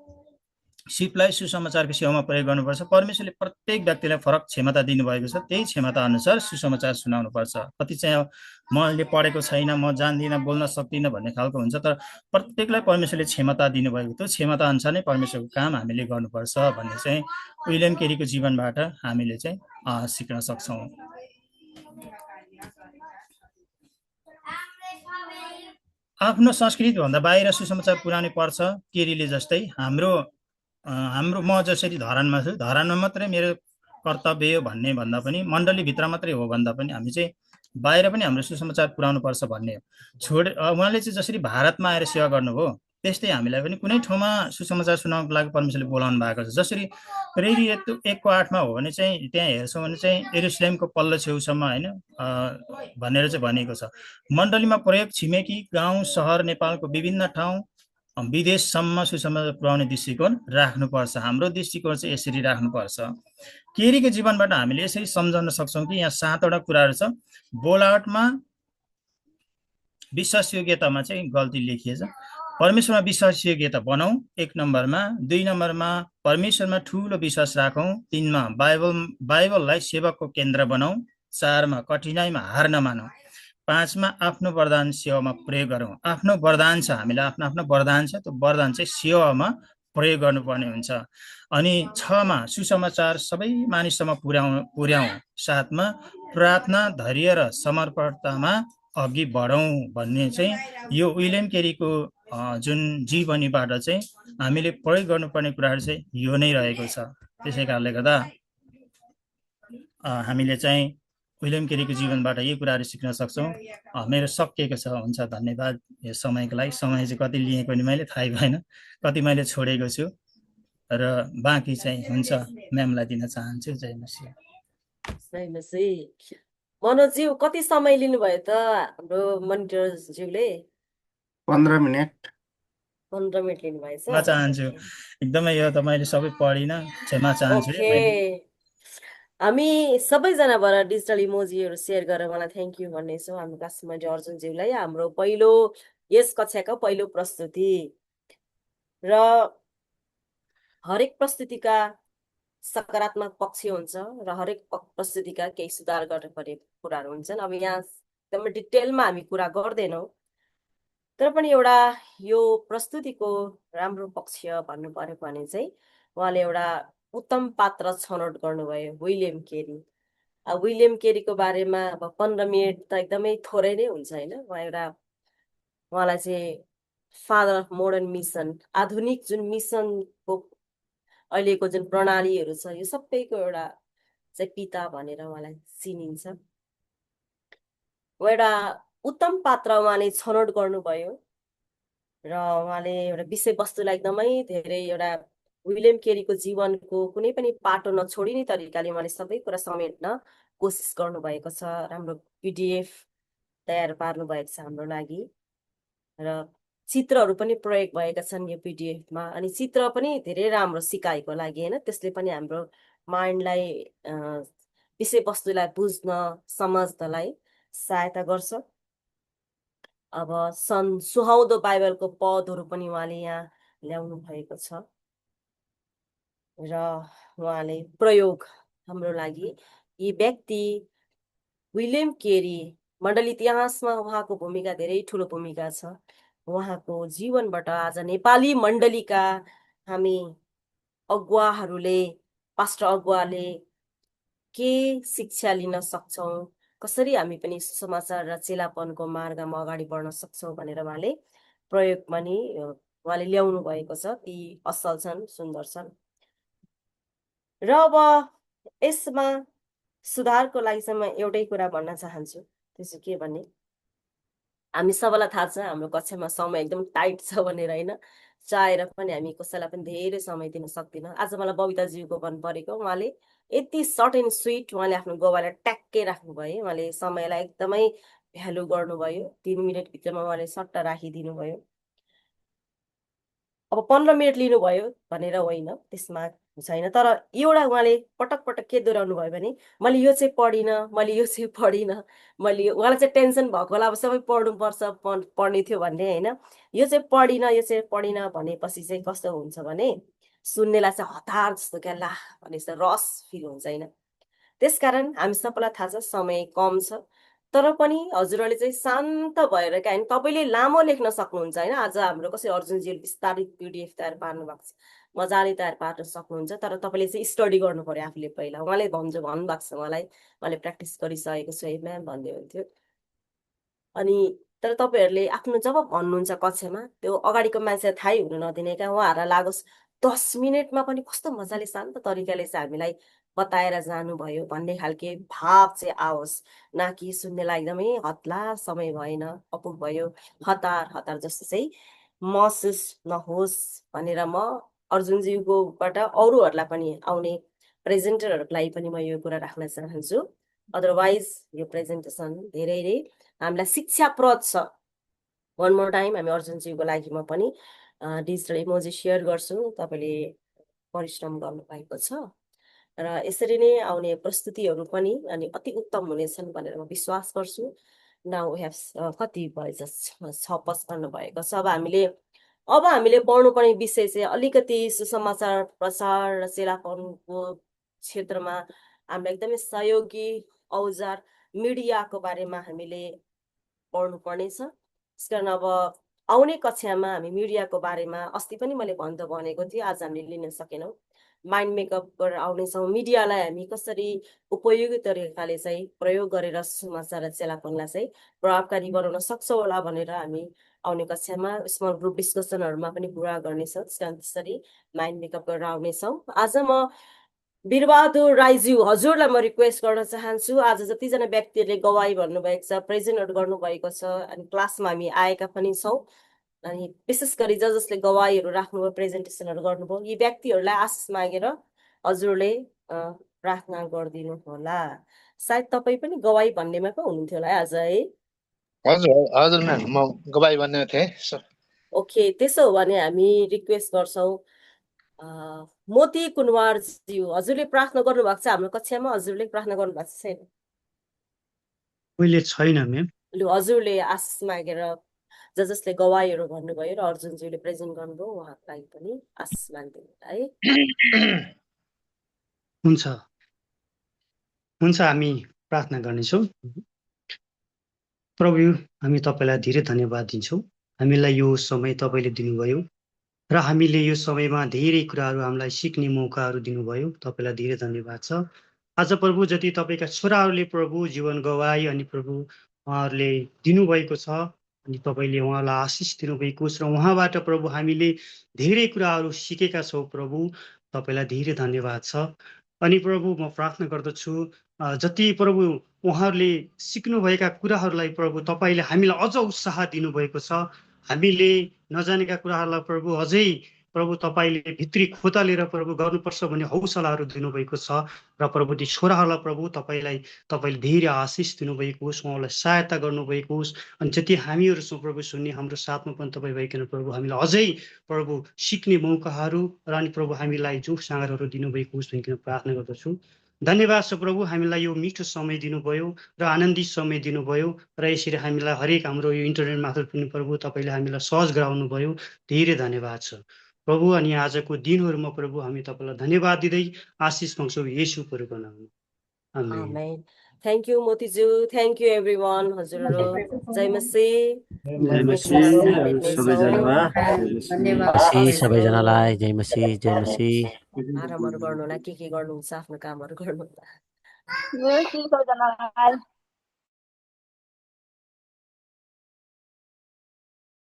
सिपलाई सुसमाचारको सेवामा प्रयोग गर्नुपर्छ। परमेश्वरले प्रत्येक व्यक्तिलाई फरक क्षमता दिनुभएको छ, त्यही क्षमता अनुसार सुसमाचार सुनाउनु पर्छ। कति चाहिँ मैले पढेको छैन, म जान्दिनँ, बोल्न सक्दिनँ भन्ने खालको हुन्छ, तर प्रत्येकलाई परमेश्वरले क्षमता दिनुभएको, त्यो क्षमता अनुसार नै परमेश्वरको काम हामीले गर्नुपर्छ भन्ने चाहिँ विलियम केरीको जीवनबाट हामीले चाहिँ सिक्न सक्छौँ। आफ्नो संस्कृतिभन्दा बाहिर सुसमाचार पुर्याउनु पर्छ। केरीले जस्तै हाम्रो म जसरी धरानमा छु, धरानमा मात्रै मेरो कर्तव्य हो भन्ने भन्दा पनि, मण्डलीभित्र मात्रै हो भन्दा पनि हामी चाहिँ बाहिर पनि हाम्रो सुसमाचार पुर्याउनु पर्छ भन्ने हो। उहाँले चाहिँ जसरी भारतमा आएर सेवा गर्नुभयो, त्यस्तै हामीलाई पनि कुनै ठाउँमा सुसमाचार सुनाउनको लागि परमेश्वरले बोलाउनु भएको छ। जसरी रेडियो 1:8 हो भने चाहिँ त्यहाँ हेर्छौँ भने चाहिँ यरुसलेमको पल्लो छेउसम्म होइन भनेर चाहिँ भनिएको छ। मण्डलीमा प्रयोग छिमेकी गाउँ सहर नेपालको विभिन्न ठाउँ विदेशसम्म सुसमाचार पुर्याउने दृष्टिकोण राख्नुपर्छ। हाम्रो दृष्टिकोण चाहिँ यसरी राख्नुपर्छ। केरीको जीवनबाट हामीले यसरी सम्झाउन सक्छौँ कि यहाँ 7वटा कुराहरू छ। बोलावटमा विश्वासयोग्यतामा चाहिँ गल्ती लेखिएछ। परमेश्वरमा विश्वासयोग्यता बनाऊ 1 नम्बरमा। 2 नम्बरमा परमेश्वरमा ठुलो विश्वास राखौँ। 3मा बाइबललाई सेवकको केन्द्र बनाऊ। 4मा कठिनाइमा हार नमानौँ। 5मा आफ्नो वरदान सेवामा प्रयोग गरौँ। आफ्नो वरदान छ, हामीलाई आफ्नो आफ्नो वरदान छ, त्यो वरदान चाहिँ सेवामा प्रयोग गर्नुपर्ने हुन्छ। अनि 6मा सुसमाचार सबै मानिससम्म पुर्याउँ। 7मा प्रार्थना, धैर्य र समर्पणतामा अघि बढौँ भन्ने चाहिँ यो विलियम केरीको जुन जीवनीबाट चाहिँ हामीले प्रयोग गर्नुपर्ने कुराहरू चाहिँ यो नै रहेको छ। त्यसै कारणले गर्दा हामीले चाहिँ विलियम केरीको जीवनबाट यही कुराहरू सिक्न सक्छौँ। मेरो सकिएको छ, हुन्छ, धन्यवाद यो समयको लागि। समय चाहिँ कति लिएको नि मैले थाहै भएन, कति मैले छोडेको छु र बाँकी चाहिँ हुन्छ म्यामलाई दिन चाहन्छु। जय मसीह। जय मसीह। मनोजज्यू कति समय लिनुभयो त हाम्रो मनिटरज्यूले? 15 मिनट। 15 मिनट लिनुभएछ। क्षमा चाहन्छु, एकदमै यो त मैले सबै पढिनँ, क्षमा चाहन्छु। हामी सबैजनाबाट डिजिटल इमोजीहरू सेयर गरेर मलाई थ्याङ्क यू भन्ने छौँ हाम्रो क्लासमेट अर्जुनज्यूलाई। हाम्रो पहिलो यस कक्षाको पहिलो प्रस्तुति र हरेक प्रस्तुतिका सकारात्मक पक्ष हुन्छ र हरेक प्रस्तुतिका केही सुधार गर्नुपर्ने कुराहरू हुन्छन्। अब यहाँ एकदमै डिटेलमा हामी कुरा गर्दैनौँ, तर पनि एउटा यो प्रस्तुतिको राम्रो पक्ष भन्नु पर्यो भने चाहिँ उहाँले एउटा उत्तम पात्र छनौट गर्नुभयो, विलियम केरी। विलियम केरीको बारेमा अब 15 मिनट त एकदमै थोरै नै हुन्छ होइन। उहाँलाई चाहिँ फादर अफ मोडर्न मिसन, आधुनिक जुन मिसनको अहिलेको जुन प्रणालीहरू छ यो सबैको एउटा चाहिँ पिता भनेर उहाँलाई चिनिन्छ। एउटा उत्तम पात्र उहाँले छनौट गर्नुभयो र उहाँले एउटा विषयवस्तुलाई एकदमै धेरै एउटा विलियम केरीको जीवनको कुनै पनि पाटो नछोडिने तरिकाले उहाँले सबै कुरा समेट्न कोसिस गर्नुभएको छ। राम्रो PDF तयार पार्नु भएको छ हाम्रो लागि र चित्रहरू पनि प्रयोग भएका छन् यो PDFमा। अनि चित्र पनि धेरै राम्रो सिकाइको लागि होइन, त्यसले पनि हाम्रो माइन्डलाई विषयवस्तुलाई बुझ्न समझ्नलाई सहायता गर्छ। अब सुहाउँदो बाइबलको पदहरू पनि उहाँले यहाँ ल्याउनु भएको छ र उहाँले प्रयोग हाम्रो लागि यी व्यक्ति विलियम केरी मण्डली इतिहासमा उहाँको भूमिका धेरै ठुलो भूमिका छ। उहाँको जीवनबाट आज नेपाली मण्डलीका हामी अगुवाहरूले, पास्टर अगुवाले के शिक्षा लिन सक्छौँ, कसरी हामी पनि सुसमाचार र चेलापनको मार्गमा अगाडि बढ्न सक्छौँ भनेर उहाँले प्रयोगमा नि उहाँले ल्याउनु भएको छ। ती असल छन्, सुन्दर छन्। र अब यसमा सुधारको लागि चाहिँ म एउटै कुरा भन्न चाहन्छु। त्यो चाहिँ के भने, हामी सबैलाई थाहा छ हाम्रो कक्षामा समय एकदम टाइट छ भनेर होइन, चाहेर पनि हामी कसैलाई पनि धेरै समय दिन सक्दिनँ। आज मलाई बबिताज्यूको मन परेको, उहाँले यति सर्ट एन्ड स्विट उहाँले आफ्नो गवाईलाई ट्याक्कै राख्नुभयो। उहाँले समयलाई एकदमै भ्यालु गर्नुभयो। 3 मिनटभित्रमा उहाँले सट्ट राखिदिनु भयो। अब 15 मिनट लिनुभयो भनेर होइन, त्यसमा छैन। तर एउटा उहाँले पटक पटक के दोहोऱ्याउनु भयो भने, मैले यो चाहिँ पढिनँ, मैले यो चाहिँ पढिनँ, मैले उहाँलाई चाहिँ टेन्सन भएको होला अब सबै पढ्नुपर्छ, पढ्ने थियो भन्ने होइन। यो चाहिँ पढिनँ, यो चाहिँ पढिनँ भनेपछि चाहिँ कस्तो हुन्छ भने सुन्नेलाई चाहिँ हतार जस्तो क्या ला भने रस फिल हुन्छ होइन। त्यसकारण हामी सबैलाई थाहा छ समय कम छ, तर पनि हजुरहरूले चाहिँ शान्त भएर क्या होइन, तपाईँले लामो लेख्न सक्नुहुन्छ होइन। आज हाम्रो कसै अर्जुनजीले विस्तारित PDF तयार पार्नु भएको छ, मजाले तयार पार्न सक्नुहुन्छ। तर तपाईँले चाहिँ स्टडी गर्नु पर्यो आफूले पहिला। उहाँले भन्नुभएको छ मलाई, उहाँले प्र्याक्टिस गरिसकेको छु है म्याम भन्दै हुन्थ्यो। अनि तर तपाईँहरूले आफ्नो जब भन्नुहुन्छ कक्षामा, त्यो अगाडिको मान्छेलाई थाहै हुनु नदिने क्या, उहाँहरूलाई लागोस् 10 मिनटमा पनि कस्तो मजाले शान्त तरिकाले चाहिँ हामीलाई बताएर जानुभयो भन्ने खालके भाव चाहिँ आओस्, न कि सुन्नेलाई एकदमै हत्ला समय भएन, अपुग भयो, हतार हतार जस्तो चाहिँ महसुस नहोस् भनेर म अर्जुनज्यूकोबाट अरूहरूलाई पनि आउने प्रेजेन्टरहरूको लागि पनि म यो कुरा राख्न चाहन्छु। अदरवाइज यो प्रेजेन्टेसन धेरै नै हामीलाई शिक्षाप्रद छ। वान मोर टाइम हामी अर्जुनज्यूको लागि म पनि डिजिटल इमोजी सेयर गर्छु। तपाईँले परिश्रम गर्नुभएको छ र यसरी नै आउने प्रस्तुतिहरू पनि अनि अति उत्तम हुनेछन् भनेर म विश्वास गर्छु। नाउ वी हेभ कति भयो, जस्ट 6:55 भएको छ। अब हामीले पढ्नुपर्ने विषय चाहिँ अलिकति सुसमाचार प्रचार र चेलापनको क्षेत्रमा हामीलाई एकदमै सहयोगी औजार मिडियाको बारेमा हामीले पढ्नुपर्नेछ। त्यसकारण अब आउने कक्षामा हामी मिडियाको बारेमा अस्ति पनि मैले भनेको थिएँ, आज हामीले लिन सकेनौँ। माइन्ड मेकअप गरेर आउनेछौँ। मिडियालाई हामी कसरी उपयोगी तरिकाले चाहिँ प्रयोग गरेर समाचार र चेलापनलाई चाहिँ प्रभावकारी बनाउन सक्छौँ होला भनेर हामी आउने कक्षामा स्मल ग्रुप डिस्कसनहरूमा पनि कुरा गर्नेछौँ। त्यसरी माइन्ड मेकअप गरेर आउनेछौँ। आज म वीरबहादुर राईज्यू हजुरलाई म रिक्वेस्ट गर्न चाहन्छु। आज जतिजना व्यक्तिहरूले गवाई भन्नुभएको छ, प्रेजेन्टहरू गर्नुभएको छ, अनि क्लासमा हामी आएका पनि छौँ, अनि विशेष गरी जसले गवाईहरू राख्नुभयो, प्रेजेन्टेसनहरू गर्नुभयो, यी व्यक्तिहरूलाई आशिष मागेर हजुरले प्रार्थना गरिदिनु होला। सायद तपाईँ पनि गवाई भन्नेमा पो हुनुहुन्थ्यो होला है आज है? हजुर हजुर म्याम, म गवाई बन्ने थिएँ। ओके, त्यसो हो भने हामी रिक्वेस्ट गर्छौँ मोती कुनवारज्यू, हजुरले प्रार्थना गर्नुभएको छ हाम्रो कक्षामा? हजुरले प्रार्थना गर्नुभएको छ छैन? मैले छैन म्याम। लु, हजुरले आशिष मागेर जसले गवाईहरू भन्नुभयो र अर्जुनज्यूले प्रेजेन्ट गर्नुभयो उहाँको लागि पनि आशिष माग्दिनु है। हुन्छ हुन्छ, हामी प्रार्थना गर्नेछौँ। प्रभु, हामी तपाईँलाई धेरै धन्यवाद दिन्छौँ। हामीलाई यो समय तपाईँले दिनुभयो र हामीले यो समयमा धेरै कुराहरू हामीलाई सिक्ने मौकाहरू दिनुभयो। तपाईँलाई धेरै धन्यवाद छ। आज प्रभु, जति तपाईँका छोराहरूले प्रभु जीवन गवाई अनि प्रभु उहाँहरूले दिनुभएको छ, अनि तपाईँले उहाँलाई आशिष दिनुभएको छ र उहाँबाट प्रभु हामीले धेरै कुराहरू सिकेका छौँ। प्रभु, तपाईँलाई धेरै धन्यवाद छ। अनि प्रभु, म प्रार्थना गर्दछु जति प्रभु उहाँहरूले सिक्नुभएका कुराहरूलाई प्रभु तपाईँले हामीलाई अझ उत्साह दिनुभएको छ। हामीले नजानेका कुराहरूलाई प्रभु अझै प्रभु तपाईँले भित्री खोता लिएर प्रभु गर्नुपर्छ भन्ने हौसलाहरू दिनुभएको छ र प्रभु ती छोराहरूलाई प्रभु तपाईँले धेरै आशिष दिनुभएको होस्, उहाँलाई सहायता गर्नुभएको होस्। अनि जति हामीहरू छौँ प्रभु सुन्ने, हाम्रो साथमा पनि तपाईँ भइकन प्रभु हामीलाई अझै प्रभु सिक्ने मौकाहरू र अनि प्रभु हामीलाई जो साँगरहरू दिनुभएको होस् भनिकन प्रार्थना गर्दछु। धन्यवाद छ प्रभु, हामीलाई यो मिठो समय दिनुभयो र आनन्दित समय दिनुभयो र यसरी हामीलाई हरेक हाम्रो यो इन्टरनेट मार्फत पनि प्रभु तपाईँले हामीलाई सहज गराउनु भयो। धेरै धन्यवाद छ प्रभु। अनि आजको दिनहरूमा प्रभु हामी तपाईँलाई धन्यवाद दिँदै आशिष माग्छौँ येशूको नाममा, आमेन। आमेन। थ्याङ्क यू मोतीज्यू, थ्याङ्क यू एभ्रिवान। हजुरहरू जय मसीह। जय मसीह सबैजनामा, सबैजनालाई जय मसीह, जय मसीह। आरामहरू गर्नु होला, के गर्नुहुन्छ आफ्नो कामहरू गर्नु होला। सबैजनालाई